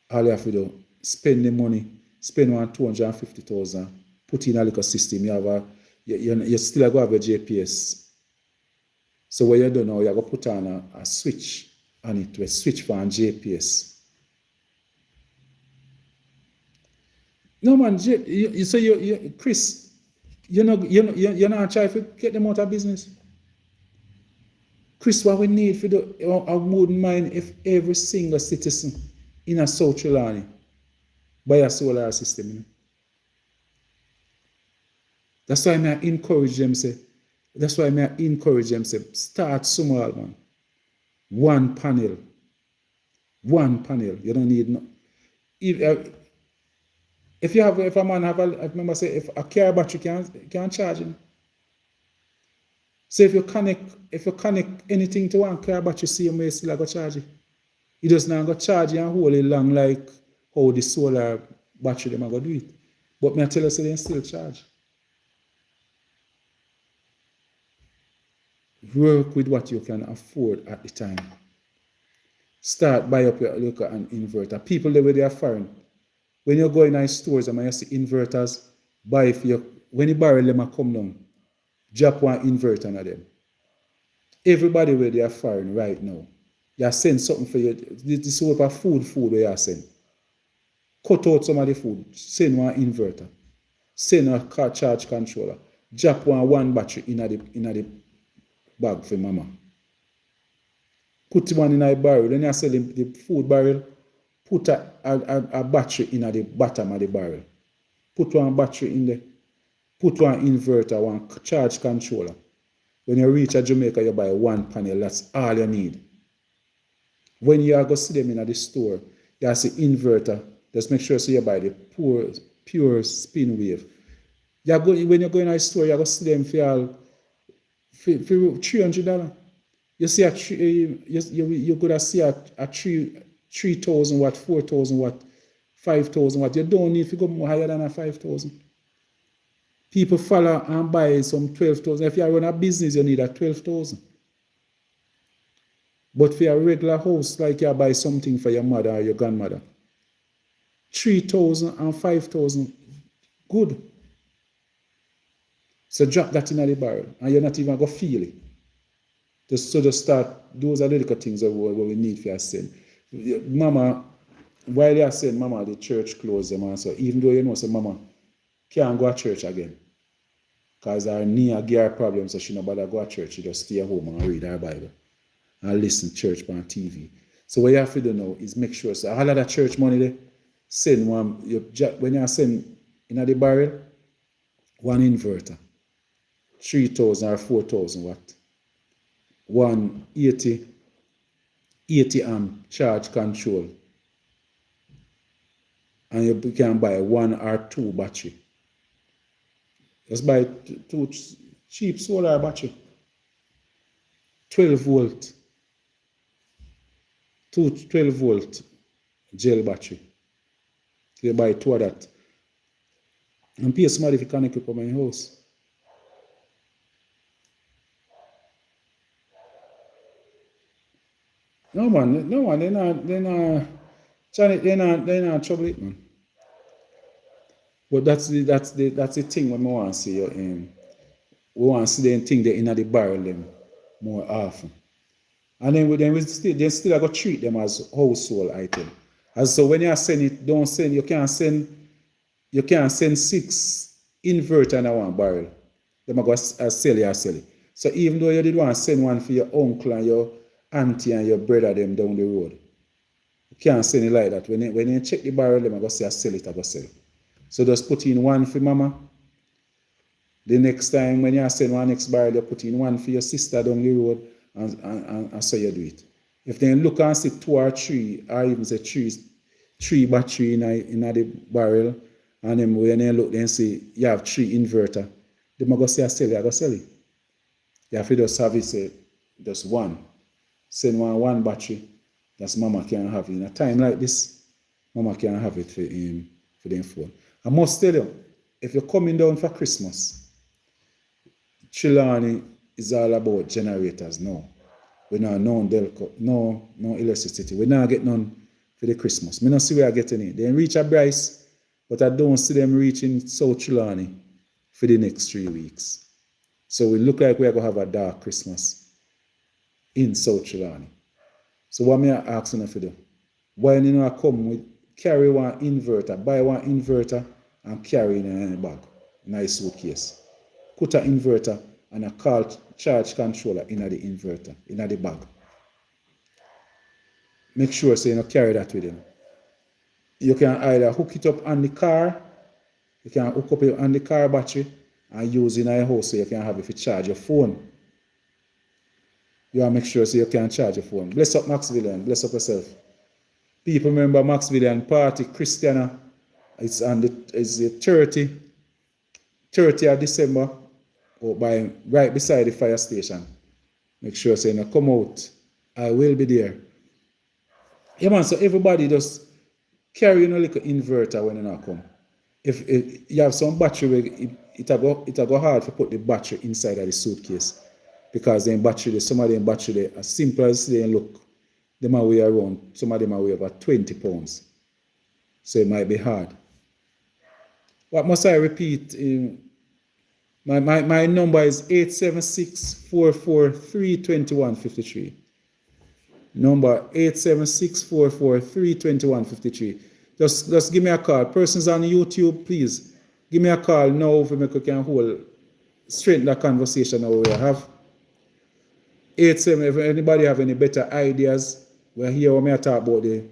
All you have to do, spend the money, spend 250,000, put in a little system. You still go have a GPS. So what you do now, you're going to put on a switch on it, a switch for a GPS. No man, Chris, you're not trying to get them out of business. Chris, what we need for I wouldn't mind if every single citizen in a South Trelawny buy a solar system. You know? That's why I encourage them, say, start small, man. One panel. You don't need no. If a man have I remember say if a car battery can charge him. So if you connect anything to one car battery, same way still go charge it. It does not go charge you and hold it long like how the solar battery them are go do it. But me I tell you, so they still charge. Work with what you can afford at the time. Start buy up your local and inverter. People there where they are foreign. When you go in our stores and you see inverters, buy for you. When the barrel them come down, drop one inverter on them. Everybody where they are foreign right now, you send something for you. This is what food where you send. Cut out some of the food, send one inverter, send a car charge controller, drop one battery in the bag for mama. Put one in a barrel, then you sell the food barrel, put a battery in the bottom of the barrel. Put one battery in there, put one inverter, one charge controller. When you reach Jamaica, you buy one panel, that's all you need. When you are going to see them in the store, you see inverter. Just make sure so you buy the pure spin wave. When you go in a store, you're going to see them for $300. You see you're going to see a 3,000 watt, 4,000 watt, 5,000 watt. You don't need to go more higher than a 5,000. People follow and buy some 12,000. If you run a business, you need a 12,000. But for a regular house, like you buy something for your mother or your grandmother, 3,000 and 5,000, good. So drop that in the barrel, and you're not even going to feel it. Just start, those are the little things that we need for your sin. Mama, while you're saying, Mama, the church closed them, and so even though you know, so Mama can't go to church again, because her knee give her problems, so she no bother go to church, she just stay home and read her Bible and listen to church on TV. So what you have to do now is make sure, so all of that church money there, send one, when you send in the barrel, one inverter, 3,000 or 4,000 watt, one 80 amp charge control, and you can buy 1 or 2 battery. Just buy 2 cheap solar battery, 12 volt, 12 volt gel battery. So you buy 2 of that. And pay somebody if you connect it to my house. No man, they're not trouble it, man. But that's the thing when we want to see we want to see them thing they in the barrel them more often. And then we still got to treat them as household item. And so when you send it, you can't send 6 inverter in one barrel. Them go sell it. So even though you did want to send one for your uncle and your auntie and your brother them down the road, you can't send it like that. When you check the barrel, them go say sell it, I go sell it. So just put in one for Mama. The next time when you send one next barrel, you put in one for your sister down the road, and so you do it. If they look and see 2 or 3, or even say 3 battery in the barrel, and then when they look, then see you have 3 inverter, they might go say sell it, I go sell it. You have to just have it say just one. Send one battery, that's Mama can have it. In a time like this, Mama can have it for them phone. I must tell you, if you're coming down for Christmas, Trelawny is all about generators now. We not no Delco, no electricity. We not get none for the Christmas. Me not see where I getting it. They reach a Bryce, but I don't see them reaching South Trelawny for the next 3 weeks. So we look like we're going to have a dark Christmas in South Trelawny. So what me asking you to do? Why you know I come with carry one inverter, buy one inverter and carry in a bag, in a suitcase. Put an inverter and a charge controller in the inverter, in the bag. Make sure so you don't carry that with you. You can either hook it up on the car, you can hook up it on the car battery and use it in your house so you can have it to charge your phone. You want to make sure so you can charge your phone. Bless up Maxvillian, bless up yourself. People remember Maxvillian party, Christiana. It's the 30th of December, or right beside the fire station. Make sure so you know, come out. I will be there. Yeah man, so everybody just carry a little inverter when you not come. If you have some battery, it'll go hard to put the battery inside of the suitcase. Because some of them battery, as simple as they look, they might weigh around, some of them might weigh about 20 pounds. So it might be hard. What must I repeat? My number is 876-443-2153. Number 876-443-2153. Just give me a call. Persons on YouTube, please give me a call now if we can hold straighten the conversation that we have. 87. If anybody have any better ideas, we're here when I talk about the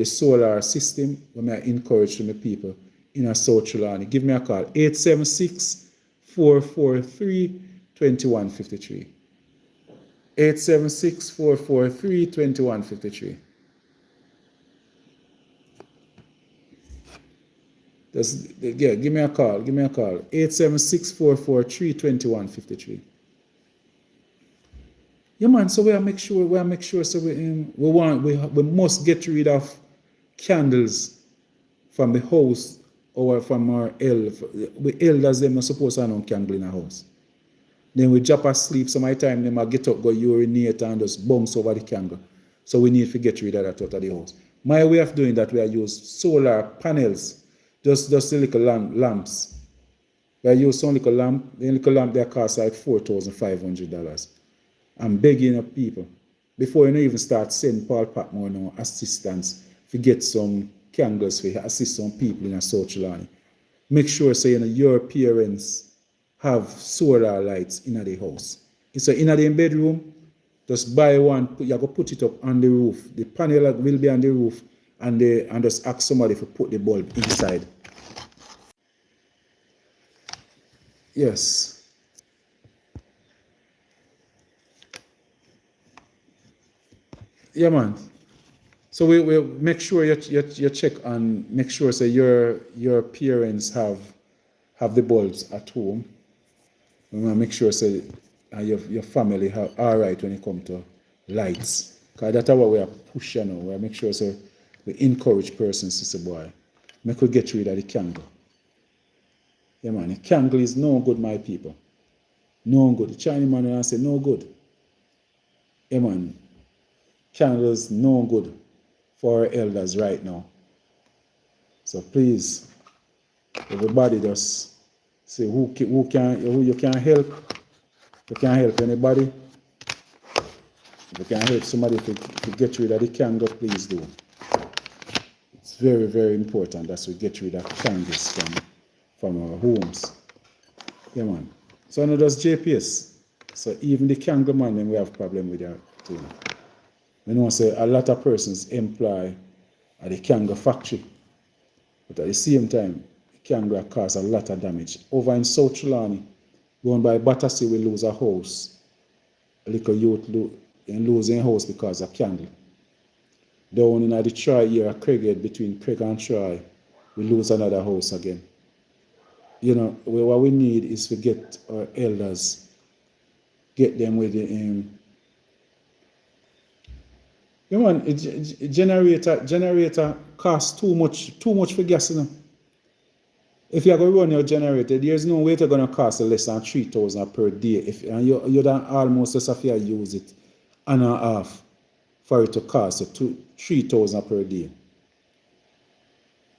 solar system, when I encourage the people in a South Trelawny. Give me a call. 876-443-2153. 876-443-2153. Yeah, give me a call. 876-443-2153. Yeah, man. So we make sure. So we must get rid of candles from the house or from our elders. Them not supposed to have no candle in a house. Then we drop asleep. So my time them I get up, go urinate and just bounce over the candle. So we need to get rid of that out of the house. My way of doing that, we use solar panels, just the little lamps. We use some little lamp. The little lamp they cost like $4,500. I'm begging up people before you even start sending Paul Patmore no assistance to get some candles for assist some people in a South Trelawny. Make sure so your parents have solar lights in the house. It's in the bedroom. Just buy one. You go put it up on the roof. The panel will be on the roof, and just ask somebody to put the bulb inside. Yes. Yeah, man. So we make sure you check and make sure so your parents have the bulbs at home. We want to make sure so your family have all right when it comes to lights. Because that's what we are pushing now. We make sure so we encourage persons to say, boy, make we get rid of the candle. Yeah, man, the candle is no good, my people. No good. The Chinese man will say no good. Yeah, man, candles no good for our elders right now. So please, everybody just say who you can help. You can help anybody. If you can help somebody to get rid of the candle, please do. It's very, very important that we get rid of candles from our homes. Yeah, man. So now that's JPS. So even the candle man, then we have problem with that too. You know, say a lot of persons employ at the candle factory, but at the same time, the candle cause a lot of damage. Over in South Trelawny, going by Battersea, we lose a house. A little youth losing a house because of candle. Down in the Troy here, Craighead, between Craig and Troy, we lose another house again. You know, what we need is to get our elders, get them with the you know, generator costs too much for gas, you know. If you're going to run your generator, there's no way it's going to cost less than 3,000 per day. And you don't almost just have to use it an and a half for it to cost you 3,000 per day.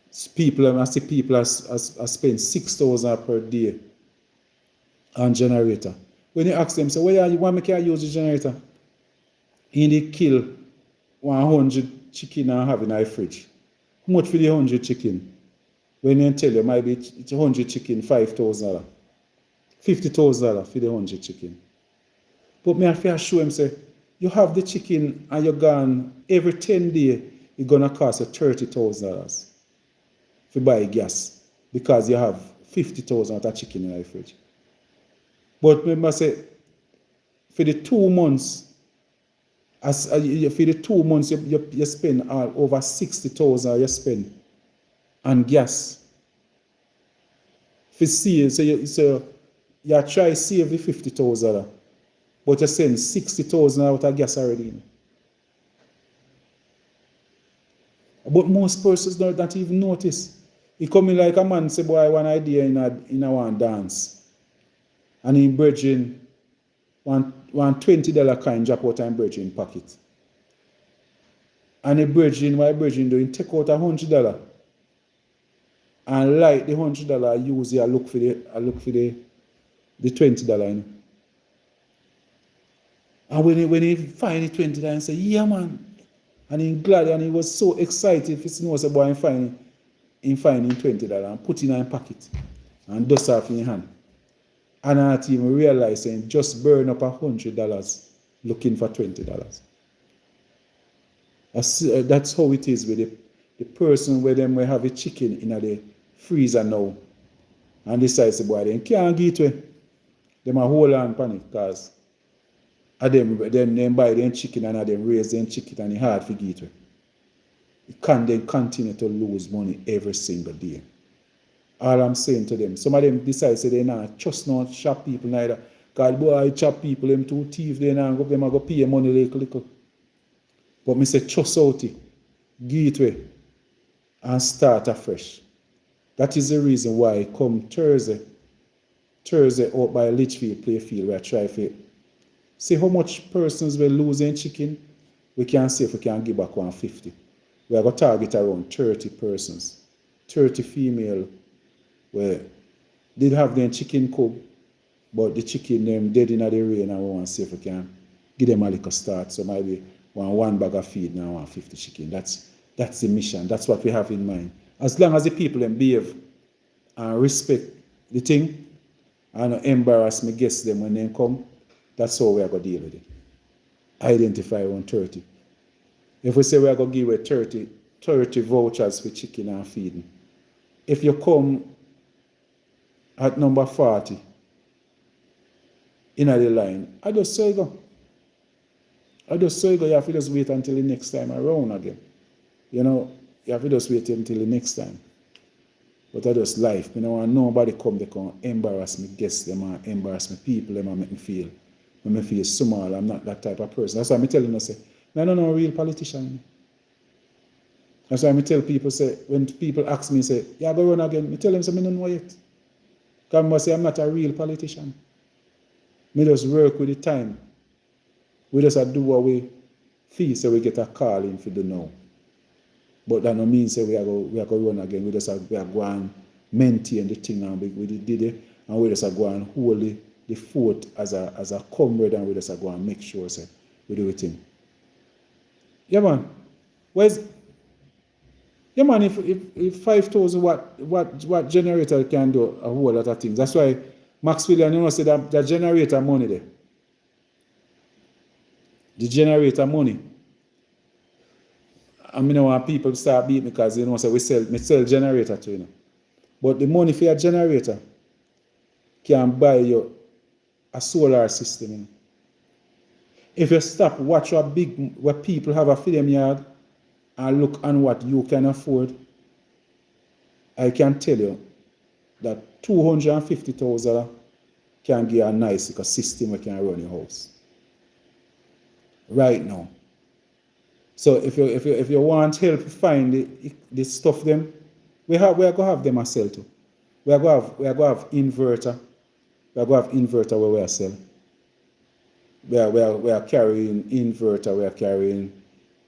I see people are spend 6,000 per day on generator. When you ask them, so why make you use the generator? And they kill 100 chicken and have in a fridge. How much for the 100 chicken? When you tell you, maybe it's 100 chicken, $5,000. $50,000 for the 100 chicken. But me have to show him, say, you have the chicken and you're gone every 10 days, it's going to cost you $30,000 to buy gas because you have 50,000 of chicken in the fridge. But remember, say, for the 2 months, you spend over 60,000 you spend on gas. For see, so you try to save the 50,000, but you send 60,000 out of gas already. But most persons don't even notice. He come in like a man say, boy, one idea in a one dance. And in bridging, one $20 coin drop out in bridging pocket. And the bridging, my bridging doing take out $100. And like the $100, use it, I look for the $20, you know. And when he find the $20 and say, yeah, man. And he glad and he was so excited if he knows about him finding $20 and put it in his pocket and dust off in his hand. And I not even realize saying just burn up $100 looking for $20. That's how it is with the person where them will have a chicken in the freezer now and decides the boy they can't get it. Them a hold on panic because them buy them chicken and them raise them chicken and it's hard to get it. You can't then continue to lose money every single day. All I'm saying to them, some of them decide say they not trust no shop people neither. God boy chop people, them too thief, they not go them go pay money little. But me say trust out it, give it way, and start afresh. That is the reason why come Thursday out by Litchfield Playfield where I try to see how much persons will lose in chicken. We can see if we can give back 150. We are going to target around 30 persons, 30 female where did have them chicken cook, but the chicken them dead in the rain and we want to see if we can give them a little start. So maybe one bag of feed now 150 chicken. That's the mission. That's what we have in mind. As long as the people them behave and respect the thing and not embarrass me guests them when they come, that's how we are going to deal with it. Identify 130. If we say we are going to give away 30 vouchers for chicken and feeding, if you come at number 40 in the line, I just say go. You have to just wait until the next time around again. You know, you have to just wait until the next time. But I just life. You know, want nobody come, they can embarrass me, guests them, and embarrass me, people them, and make me feel small. I'm not that type of person. That's why I'm telling you, say, I don't know a real politician. That's why I tell people, say, when people ask me, say, yeah, go run again, I tell them, say, I don't know yet. Because I say, I'm not a real politician. I just work with the time. We just do what we feel, so we get a call in for the now. But that no means say we are going to run again. We are going to maintain the thing and we did it, and we just are going to hold the fort as a comrade, and we just are going to make sure say we do it in. Yeah man. If 5,000 watt generator can do a whole lot of things. That's why Maxwellian, you know, say that generator money there. The generator money. I mean, when people start beating because you know, say we sell generator to you know. But the money for your generator can buy you a solar system. You know. If you stop, watch what people have a film yard and look on what you can afford, I can tell you that $250,000 can give a nice system that can run your house. Right now. So if you want help find the stuff them, we are going to have them a sell too. We are going to have inverter. We are going to have inverter where we are selling. We are carrying inverter. We are carrying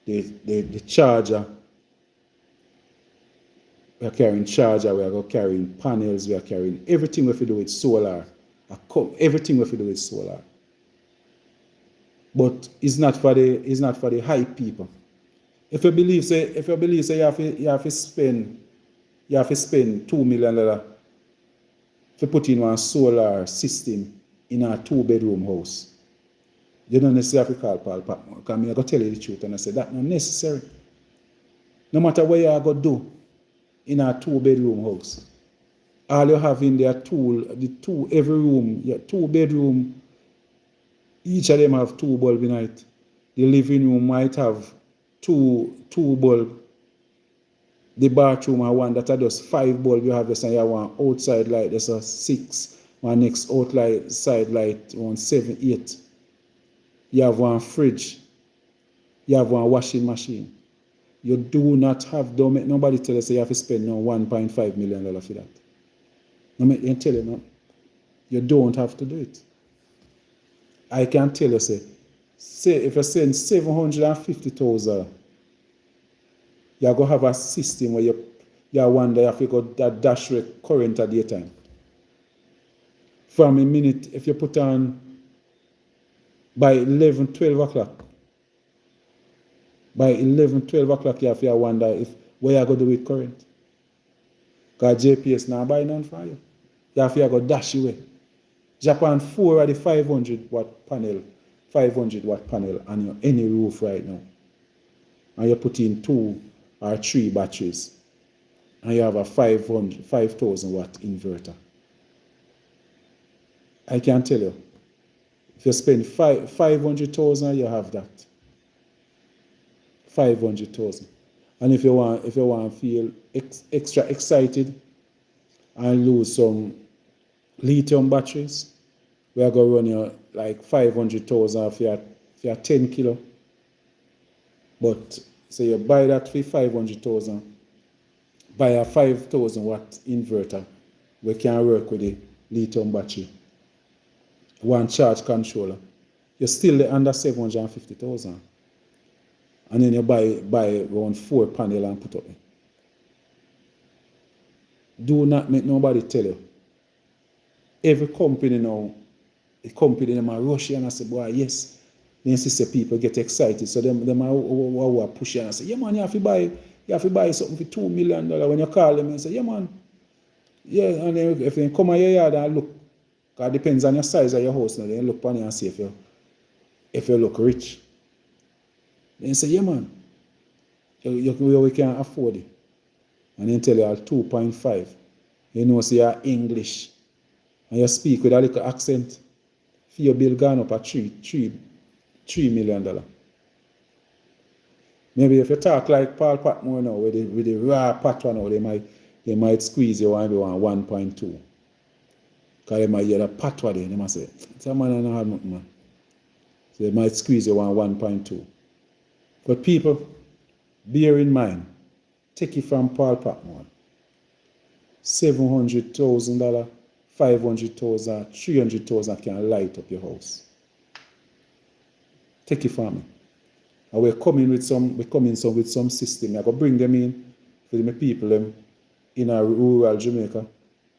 the charger. We are carrying charger. We are carrying panels. We are carrying everything we have to do with solar. Everything we have to do with solar. But it's not for the high people. If you believe say you have to spend $2 million to put in one solar system in a 2-bedroom house, you don't necessarily have to call Paul Patmore. Because I'm going to tell you the truth and I say that's not necessary. No matter what you are going to do in a 2-bedroom house, all you have in there every room, 2-bedroom. Each of them have 2 bulbs in it. The living room might have two bulbs. The bathroom are one that are just 5 bulbs. You have this and you have one outside light, there's a 6. One next outside light, 7, 8. You have one fridge. You have one washing machine. You do not have, don't make nobody tell us you have to spend no $1.5 million for that. No make them tell you no. You don't have to do it. I can tell you, say if you send $750,000, you're going to have a system where you wonder if you got that dash rate current at daytime. From a minute, if you put on by 11, 12 o'clock, by 11, 12 o'clock, you have to wonder what you're going to do with current. Because JPS now buy none for you. You have to go dash away. Japan 4 are the 500 watt panel on any roof right now. And you put in 2 or 3 batteries. And you have a 5,000 watt inverter. I can tell you, If you spend 500,000, you have that. 500,000. And if you want to feel extra excited and lose some lithium batteries, we are going to run you like 500,000 for your 10 kilo. But so you buy that for 500,000, buy a 5,000 watt inverter, we can work with the lithium battery. One charge controller. You're still under 750,000. And then you buy around 4 panel and put up. Do not make nobody tell you. Every company now, the company them are rushing and I say, boy, yes. Then see people get excited. So them are pushing and I say, yeah man, you have to buy something for $2 million. When you call them and say, yeah man. Yeah, and then if they come at your yard and look, because it depends on your size of your house now, then look on you and see if you look rich. Then you say, yeah man, we can afford it. And then tell you 2.5. You know, say you're English. And you speak with a little accent. For your bill gone up at $3 million. Maybe if you talk like Paul Patmore now, with the raw Patmore now, they might squeeze you and be on 1.2. Because they might hear the Patmore there, they might say, it's a man and a half man. So they might squeeze you on 1.2. But people, bear in mind, take it from Paul Patmore. $700,000, $500,000, $300,000 can light up your house. Take it from me. And we're coming with some system. I'm going to bring them in for the people in our rural Jamaica,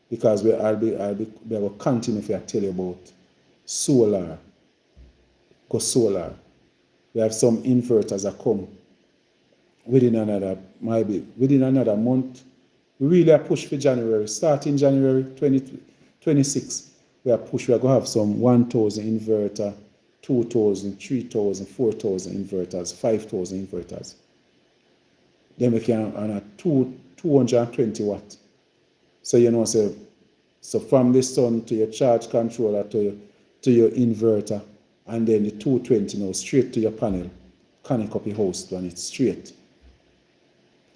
because I'll be going to continue to tell you about solar. Go solar. We have some inverters that come within another month. We really are push for January. Starting January 2026, we are going to have some 1,000 inverter, 2,000, 3,000, 4,000 inverters, 5,000 inverters. Then we can on a 220 watt. So you know, so from the sun to your charge controller to your inverter, and then the 220 now straight to your panel, connect up your house and it's straight.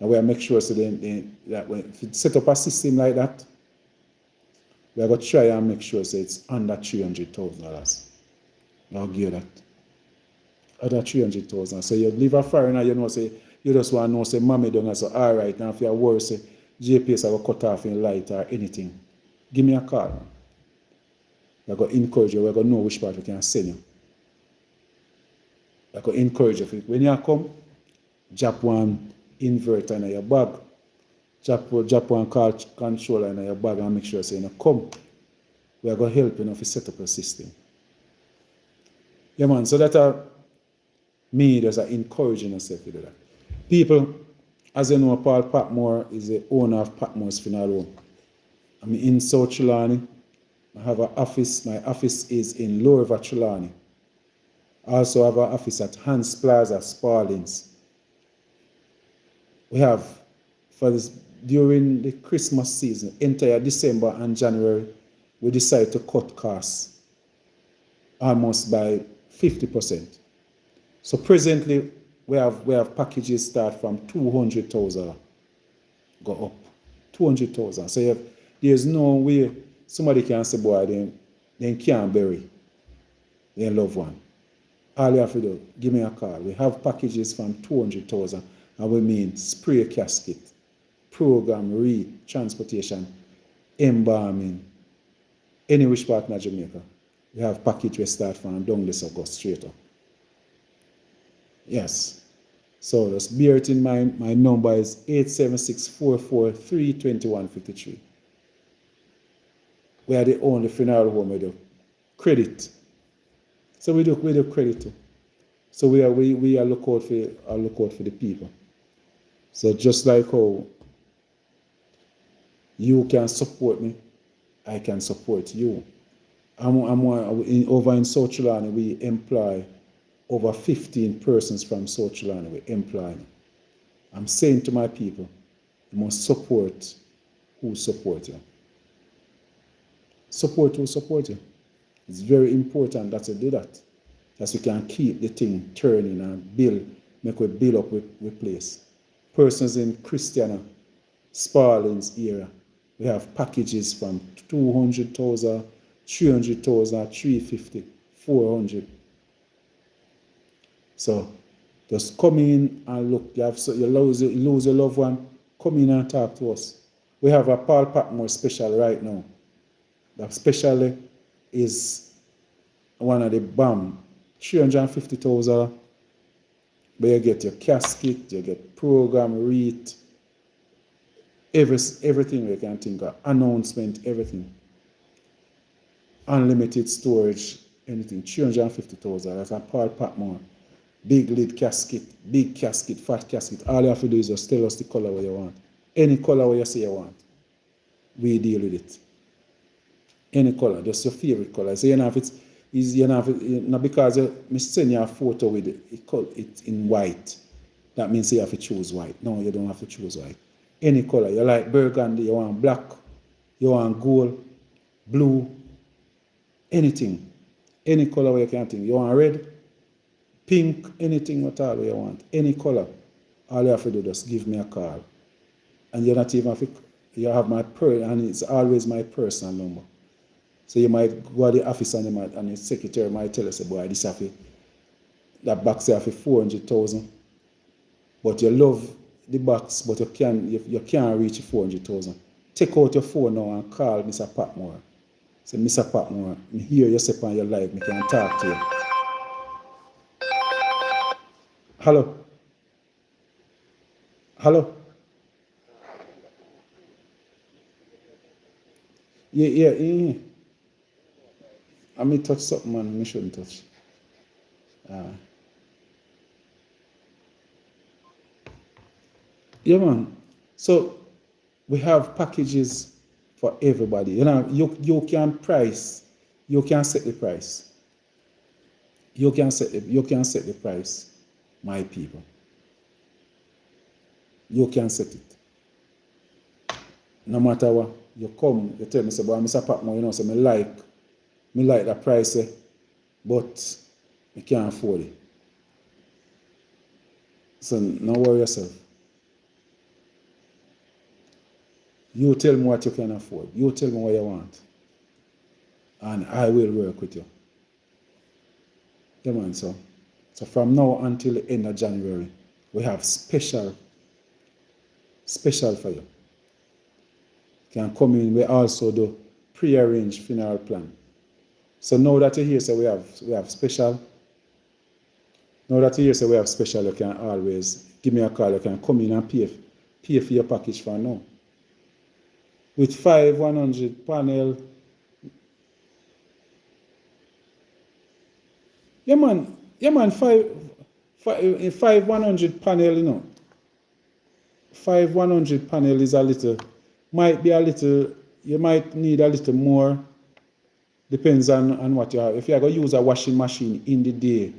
And we make sure so that if you set up a system like that, we are going to try and make sure so it's under $300,000. I'll give that. Under 300,000. So you leave a foreigner, you know, say, you just want to know, say, mommy don't say, all right, now if you're worried, say, GPS I will cut off in light or anything. Give me a call. Man. We're going to encourage you, we're going to know which part we can send you. We're going to encourage you. When you come, drop one inverter in your bag. Drop one car controller in your bag and make sure say, you come. We're going to help you to set up a system. Yeah, man, so that me just encouraging yourself to do that. People, as you know, Paul Patmore is the owner of Patmore's Funeral Home. I'm in South Trelawny. I have an office. My office is in Lower Trelawny. I also have an office at Hans Plaza, Spaldings. We have, during the Christmas season, entire December and January, we decide to cut costs almost by 50%. So presently, we have packages start from 200,000 go up. 200,000. So there's no way somebody can say, boy, they can't bury their loved one. All you have to do, give me a call. We have packages from 200,000, and we mean spray casket, program, wreath, transportation, embalming, any which part in Jamaica. We have package we start from down this go straight up. Yes. So just bear it in mind. My number is 876-443-2153. We are the only funeral home we do credit. So we do credit too. So we are look out for the people. So just like how you can support me, I can support you. Over in South Trelawny, we employ over 15 persons from South Trelawny. We employ. I'm saying to my people, you must support who support you. Support who support you. It's very important that you do that. That we can keep the thing turning and build, make we build up with place. Persons in Christiana, Sparling's era, we have packages from 200,000, 300,000, 350, 400. So just come in and look. You lose your loved one, come in and talk to us. We have a Paul Patmore special right now. That special is one of the BAM, 350,000. But you get your casket, you get program, wreath, everything you can think of, announcement, everything. Unlimited storage, anything, 350,000. That's a Paul Patmore. Big lid casket, big casket, fat casket. All you have to do is just tell us the color what you want. Any color what you say you want, we deal with it. Any color, just your favorite color. So you know if it's not because I send you a photo with it in white. That means you have to choose white. No, you don't have to choose white. Any color. You like burgundy, you want black, you want gold, blue, anything. Any color you can think. You want red, pink, anything at all you want. Any color. All you have to do is just give me a call. And you're not even you have my and it's always my personal number. So you might go to the office and the secretary might tell us, boy, this have that box have 400,000. But you love the box, but you can't reach 400,000. Take out your phone now and call Mr. Patmore. Say, Mr. Patmore, I hear you say on your live, I can talk to you. Hello? Hello? Yeah. I may touch something, man. I shouldn't touch. Yeah, man. So we have packages for everybody. You know, you can price. You can set the price. You can set the price, my people. You can set it. No matter what, you come, you tell me, say, boy, Mr. Patmore, you know, say, me like that price, but I can't afford it. So don't worry yourself. You tell me what you can afford. You tell me what you want. And I will work with you. Yeah, man, so from now until the end of January, we have special for you. You can come in, we also do pre-arranged funeral plan. So now that you hear, so we have special. Now that you hear, so we have special, you can always give me a call. You can come in and pay for your package for now. With 100 panel. Yeah, man, 100 panel, you know. 100 panel is might be a little, you might need a little more. Depends on what you have. If you are going to use a washing machine in the day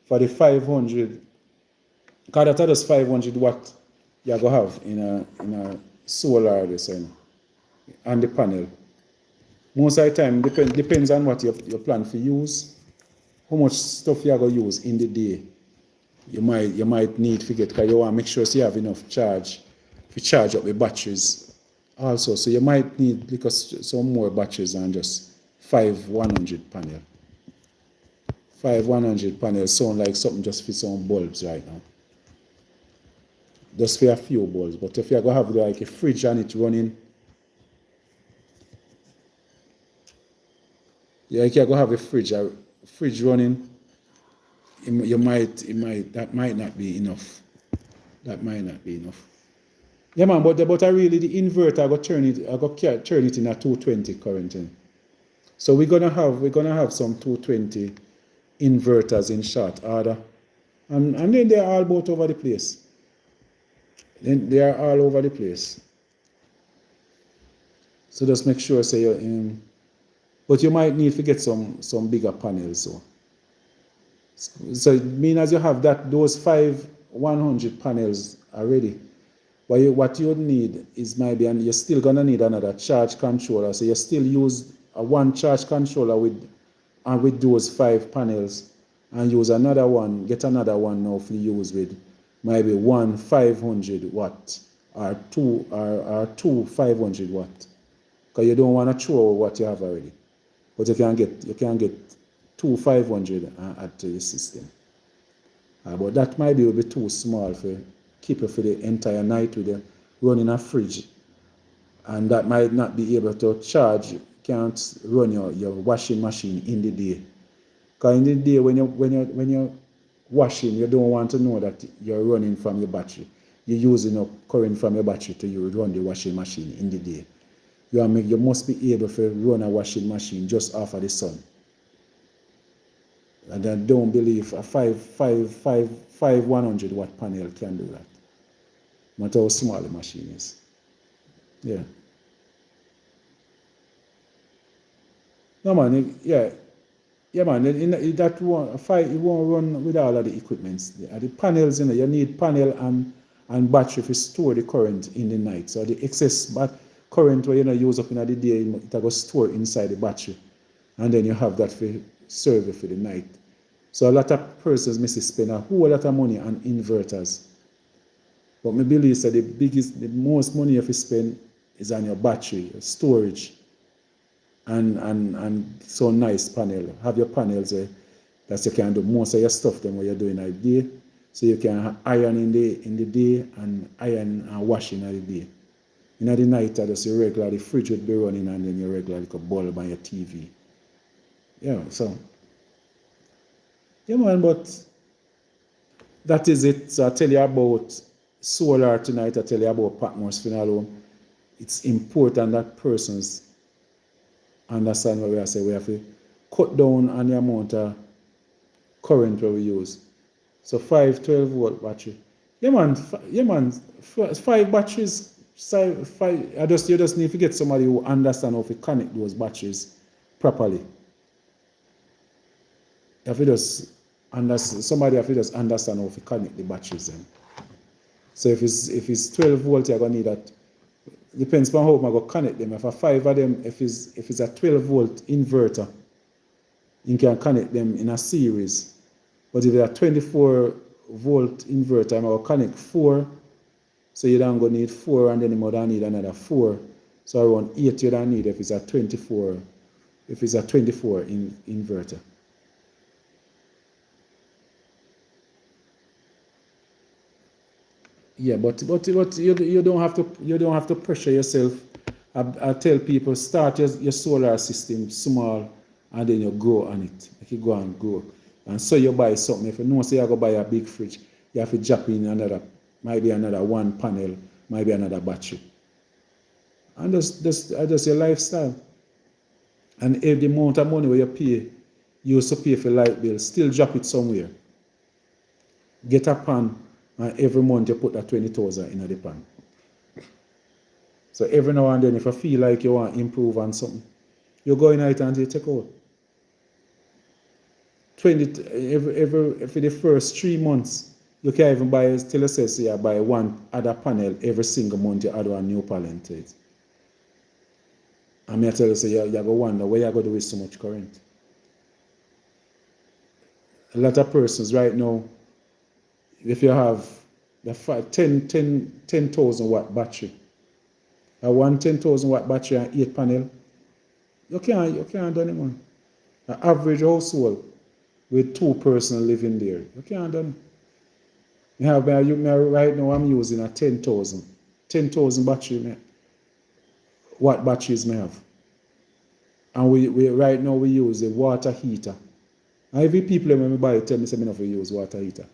for the 500, because that is 500 watt you are going to have in a solar design and the panel. Most of the time, depends on what you plan to use, how much stuff you are going to use in the day. You might need to get, because you want to make sure so you have enough charge to charge up the batteries also. So you might need some more batteries than just 100 panel. 100 panels sound like something just for some bulbs right now. Just for a few bulbs. But if you're going to have like a fridge and it running, if you're going to have a fridge running, that might not be enough. That might not be enough. Yeah, man, but I really, the inverter, I got turn it in a 220 current. So we're gonna have some 220 inverters in short order, and then they're all about over the place. Then they are all over the place. So just make sure say you but you might need to get some bigger panels. So it means as you have those 100 panels already, what you need is maybe, and you're still gonna need another charge controller. So you still use a one charge controller with and with those 5 panels and use another one, get another one now for use with maybe one 500 watt or two 500 watt. Because you don't want to throw away what you have already. But you can get two 500 and add to your system. But that might be a bit too small for keep it for the entire night with you running a fridge. And that might not be able to charge, can't run your washing machine in the day. Because in the day when you're washing, you don't want to know that you're running from your battery. You're using up current from your battery to run the washing machine in the day. You must be able to run a washing machine just off of the sun. And I don't believe a 100 watt panel can do that. No matter how small the machine is. Yeah. No man, yeah, man. That one, it won't run with all of the equipments. The panels, you need panel and battery to store the current in the night. So the excess current where you use up in the day, it will store inside the battery, and then you have that for serve for the night. So a lot of persons may spend a whole lot of money on inverters. But I believe that the most money you spend is on your battery, your storage, and so nice panel. Have your panels there that you can do most of your stuff then what you're doing at the day. So you can iron in the day and iron and wash in the day. In the night, just your regular, the fridge would be running and then your regular like a bulb on your TV. Yeah, so. Yeah, man, but that is it. So I tell you about solar tonight. I tell you about Patmore's funeral home. It's important that persons understand what we are saying. We have to cut down on the amount of current that we use. So 12 volt battery. Yeah, man. 5 batteries. You just need to get somebody who understands how to connect those batteries properly. You have to just somebody have to just understand how to connect the batteries then. So if it's 12 volt, you're gonna need that. Depends on how I'm gonna connect them. If I 5 of them, if it's a 12 volt inverter, you can connect them in a series. But if it's a 24 volt inverter, I'm gonna connect 4. So you don't gonna need 4, and then you're gonna need another 4. So around 8 you don't need if it's a 24. If it's a 24 inverter. Yeah, but you don't have to pressure yourself. I tell people start your solar system small and then you grow on it. Like you go and grow. And so you buy something. If you know say you go buy a big fridge, you have to drop in maybe another one panel, maybe another battery. And just your lifestyle. And if the amount of money where you pay, you used to pay for light bill, still drop it somewhere. Get a pan. And every month you put that 20,000 in the pan. So every now and then, if you feel like you want to improve on something, you go in it and you take out 20 every for the first 3 months. You can even buy till you say so you buy one other panel every single month. You add one new panel to it. And I tell you, so you go wonder where you go do with so much current. A lot of persons right now. If you have the 10,000 watt battery, a 10,000 watt battery and 8 panel, you can't do it, man. An average household with 2 persons living there, you can't do it. Right now I'm using a 10,000 battery watt batteries I have. And we right now we use a water heater. And every people when we buy it tell me say I never use water heater.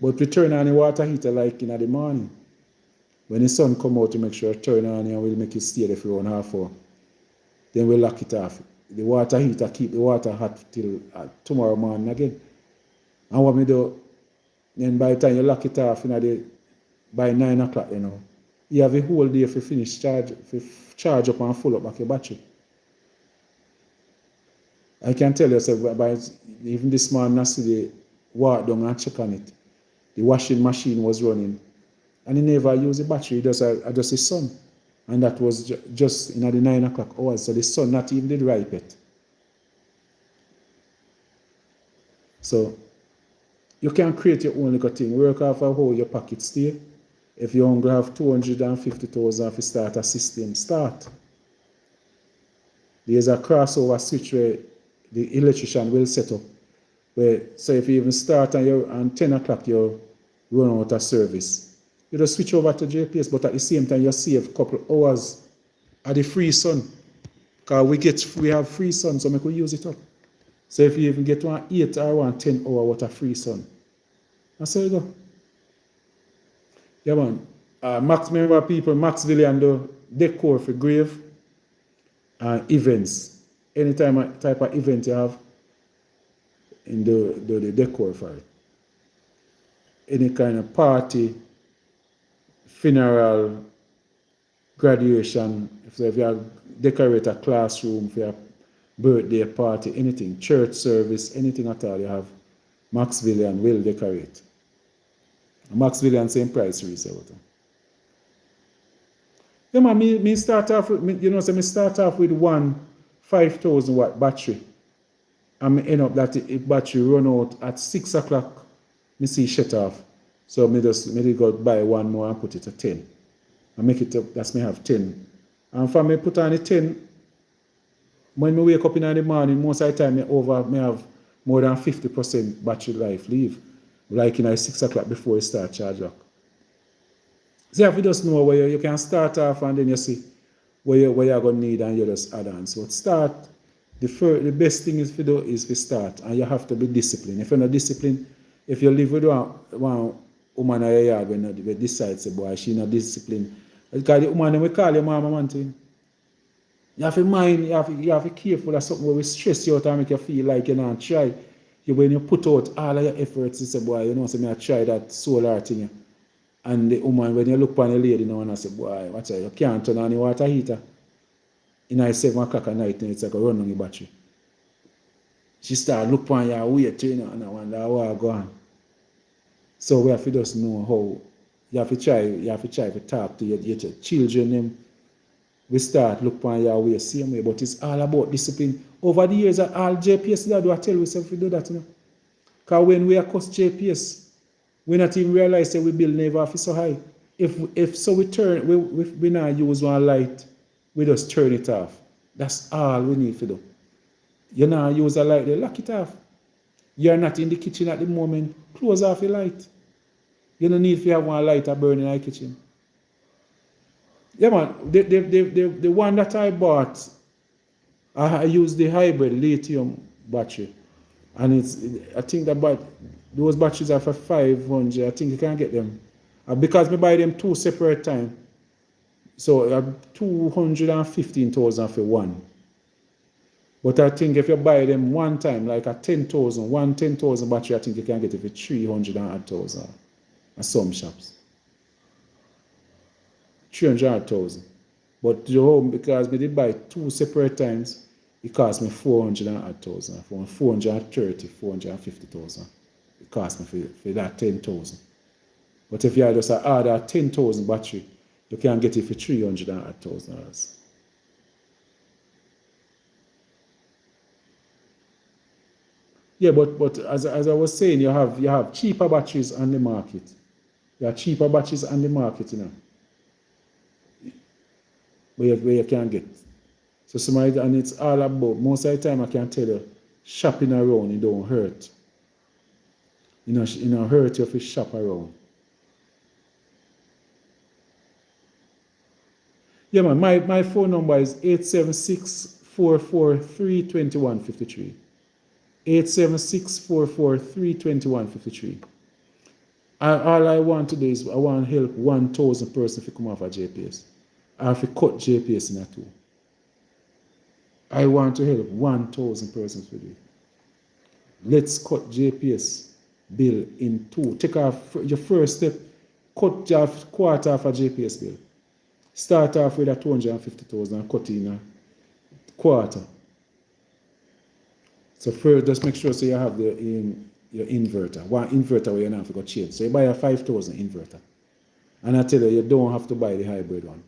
But we turn on the water heater like in the morning. When the sun come out, to make sure turn on and we'll make it stay there for 1.5 hour. Then we lock it off. The water heater keep the water hot till tomorrow morning again. And what we do, then by the time you lock it off, by 9 o'clock, you have a whole day for finish charge up and full up back your battery. I can tell you, by even this morning, I see the walk down and check on it. The washing machine was running, and he never used the battery, just the sun. And that was just in the 9 o'clock hours, so the sun not even did ripe yet. So you can create your own little thing. Work off of how your pocket stay. If you only have 250,000 to start a system, start. There's a crossover switch where the electrician will set up. So if you even start and 10 o'clock you run out of service, you just switch over to JPS, but at the same time you save a couple hours at the free sun. Because we have free sun, so we could use it up. So if you even get 8 or 10 hour what a free sun. That's how you go. Yeah, man. Remember people, Max Villian do decor for grave and events. Any type of event you have, in the decor for it. Any kind of party, funeral, graduation, if you have decorate a classroom for your birthday party, anything, church service, anything at all you have, Max Villian will decorate. Max Villian same price resale. Yeah, man, me start off with, me start off with one 5,000 watt battery. And I end up that if battery run out at 6 o'clock, me see shut off. So me go buy one more and put it at 10. And make it up, that's me have 10. And for me put on the 10, when me wake up in the morning, most of the time me have more than 50% battery life leave. Like in 6 o'clock before you start charge up. So if you just know where you can start off and then you see where you're going to need and you just add on. So start, the best thing is to do is to start, and you have to be disciplined. If you're not disciplined, if you live with one woman in your yard when you decide, say, boy, she's not disciplined. Because the woman, we call your mama, man, thing. You have to mind, you have to be careful of something where we stress you out and make you feel like you're not try. When you put out all of your efforts, you say, boy, you know, so I try that solar thing. And the woman, when you look upon the lady now and I say, boy, watch out, you can't turn on the water heater. In 7 o'clock at night, it's like a run on the battery. She start look upon your weight, and I wonder how I go on. So we have to just know how you have to try to talk to your children. Them. We start look upon your way same way, but it's all about discipline. Over the years, all JPS that do I tell ourselves we do that, Because when we accost JPS, we not even realize that we build never have so high. If so we not use one light, we just turn it off. That's all we need to do. You not use a light, they lock it off. You're not in the kitchen at the moment, close off your light. You don't need to have one light burning in the kitchen. Yeah, man, the one that I bought, I use the hybrid lithium battery. And I think those batteries are for 500. I think you can get them. Because we buy them two separate times. So 215,000 for one. But I think if you buy them one time, like a 10,000 battery, I think you can get it for 300,000 at some shops. 300,000. But because we did buy two separate times, it cost me 400,000. 430,000, 450,000. It cost me for that 10,000. But if you just order 10,000 battery, you can get it for 300,000. Yeah, but as I was saying, you have cheaper batteries on the market. There are cheaper batteries on the market, where you can get. So somebody, and it's all about, most of the time I can tell you, shopping around, it don't hurt. It don't hurt you if you shop around. Yeah, man, my phone number is 876-443-2153. 876-443-2153. All I want to do is I want to help 1,000 persons to come off of JPS. I have to cut JPS in a two. I want to help 1,000 persons with it. Let's cut JPS bill in two. Take off your first step, cut your quarter off a JPS bill. Start off with a 250,000 and cut in a quarter. So first, just make sure so you have your inverter. One inverter where you don't have to go change. So you buy a 5,000 inverter. And I tell you don't have to buy the hybrid one.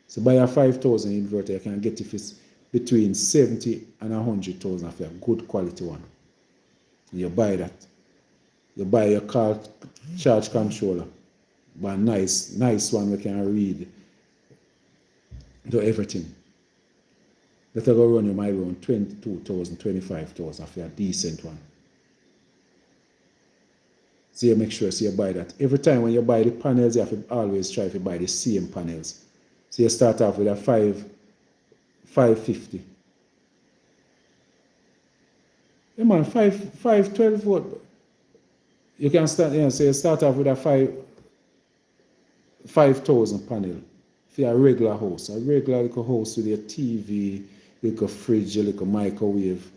So buy a 5,000 inverter, you can get it between 70 and 100,000 for a good quality one. You buy that. You buy your car charge controller. But nice one we can read. Do everything. Let go run you might run 22,000, 25,000 for a decent one. So you make sure you buy that. Every time when you buy the panels, you have to always try to buy the same panels. So you start off with a 550. Yeah man, 512 volt. You can start, so you start off with a 5,000 panel for a regular house. A regular little house with your TV, little fridge, little microwave,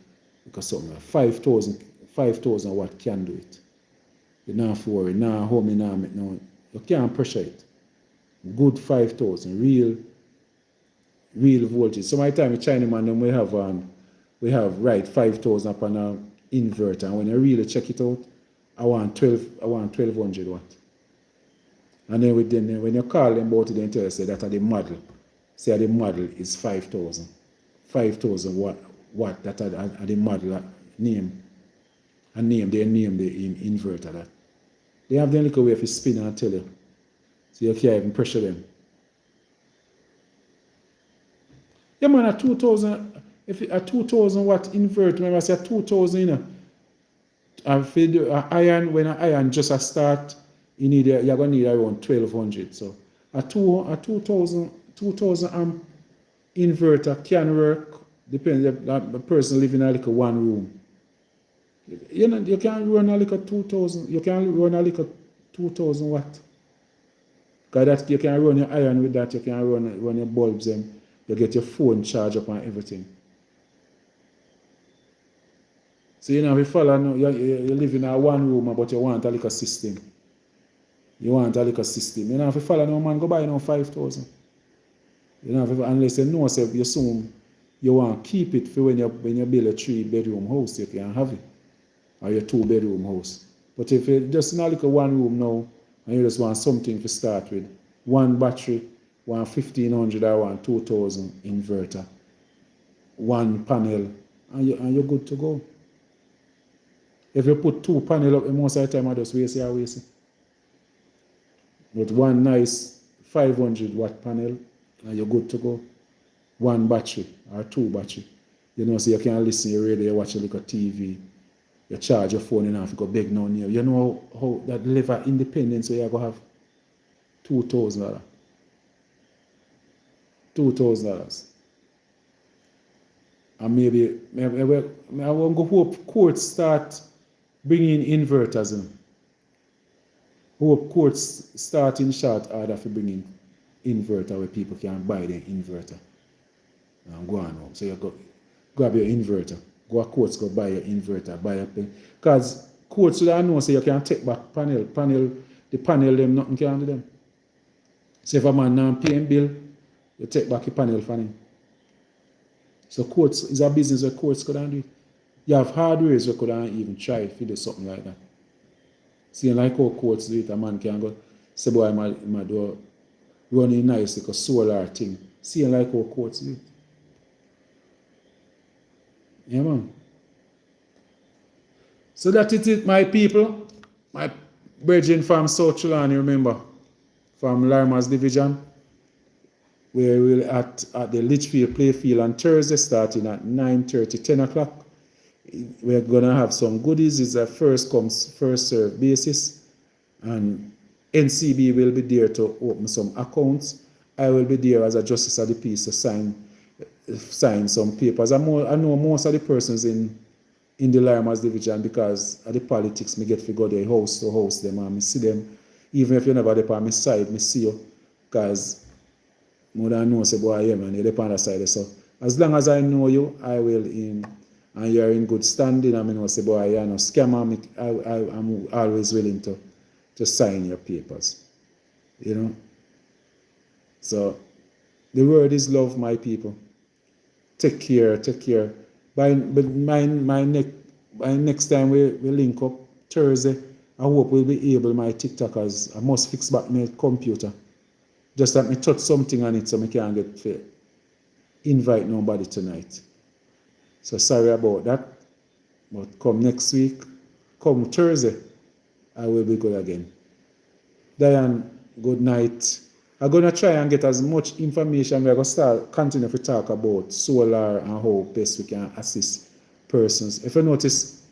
little something like 5,000 watt can do it. You don't have to worry. Nah, home you nah make no. You can't pressure it. Good 5,000, real voltage. So my time with Chinaman them we have right 5,000 upon an inverter. And when you really check it out, I want 1200 watt. And then when you call them about it, they tell you say that are the model. Say the model is 5,000. 5,000 watt that are the model name. And they name the inverter that. They have them little way to spin and tell you. So you can't even pressure them. Yeah man, a 2,000, if a 2,000 watt inverter, remember I say 2,000, you know. And for the iron, when an iron just a start, you're gonna need around 1,200. So a 2,000 amp inverter can work. Depends if the person living in a little one room. You know, you can run a little 2,000. You can run a little 2,000 watt. Because that you can run your iron with that. You can run your bulbs and you get your phone charged up and everything. So you know, if you follow, you live in a one room, but you want a little system. You want a little system. You know, if you follow no man, go buy 5,000. You know, unless you know, you assume you want to keep it for when you build a 3-bedroom house, you can have it. Or your 2-bedroom house. But if you're just in a little one room now, and you just want something to start with, one battery, one 1,500 or one 2,000 inverter, one panel, and you're good to go. If you put 2 panels up, most of the time I just waste it. With one nice 500 watt panel, and you're good to go. One battery or 2 battery. You know, so you can listen to your radio, you watch a little TV, you charge your phone enough, you go beg no near. You know how that level of independence where you're going to have $2,000. $2,000. And maybe I want to hope courts start bringing inverters in. Hope courts start in short order for bringing inverter where people can buy the inverter. And go on now. So you go grab your inverter. Go to courts, go buy your inverter, buy a pen. Because courts should know so you can take back the panel them, nothing can do them. So if a man now paying bill, you take back your panel for him. So courts is a business where courts could do it. You have hardwares where could even try to do something like that. See, like how courts do it, a man can go, say, boy, my door running nice, like a solar thing. See, like how courts do it. Yeah, man. So that it is, my people, my brethren from South Trelawny, remember, from Larmas Division, where we're at the Litchfield Playfield on Thursday, starting at 9:30, 10 o'clock. We're going to have some goodies. It's a first come, first serve basis. And NCB will be there to open some accounts. I will be there as a justice of the peace to sign some papers. I know most of the persons in the Larmas Division because of the politics. Me get to go there house to house them and me see them. Even if you're never there on my side, me see you. Because more than know, say, boy, yeah, man, you're there on the side. So as long as I know you, I will in. And you're in good standing, I mean, I say, boy, you're no scammer, I'm always willing to sign your papers. You know? So, the word is love, my people. Take care. By next time we link up Thursday, I hope we'll be able, my TikTokers, I must fix back my computer. Just let me touch something on it so I can't get to invite nobody tonight. So sorry about that, but come next week, come Thursday, I will be good again. Diane, good night. I'm going to try and get as much information. We're going to continue to talk about solar and how best we can assist persons. If you notice,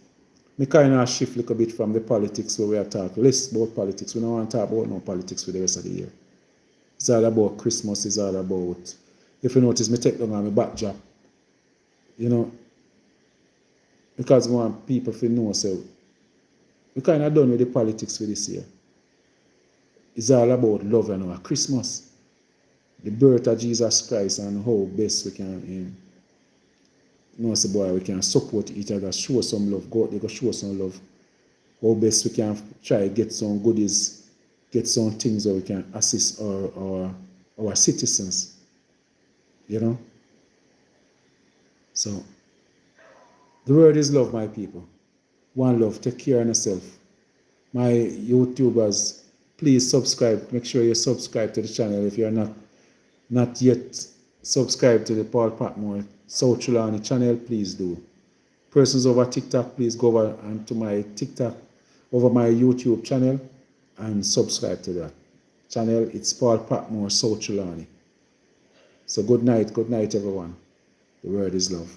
we kind of shift a little bit from the politics where we are talking less about politics. We don't want to talk about no politics for the rest of the year. It's all about Christmas. It's all about, if you notice, me take down on my backdrop. You know, because we want people to know, so we kind of done with the politics for this year. It's all about love and our Christmas, the birth of Jesus Christ, and how best we can, say, boy, we can support each other, show some love. God, they go show some love. How best we can try get some goodies, get some things that we can assist our citizens. You know? So, the word is love, my people. One love. Take care of yourself. My YouTubers, please subscribe. Make sure you subscribe to the channel if you are not yet subscribed to the Paul Patmore South Trelawny channel. Please do. Persons over TikTok, please go over to my TikTok, over my YouTube channel, and subscribe to that channel. It's Paul Patmore South Trelawny. So good night, everyone. The word is love.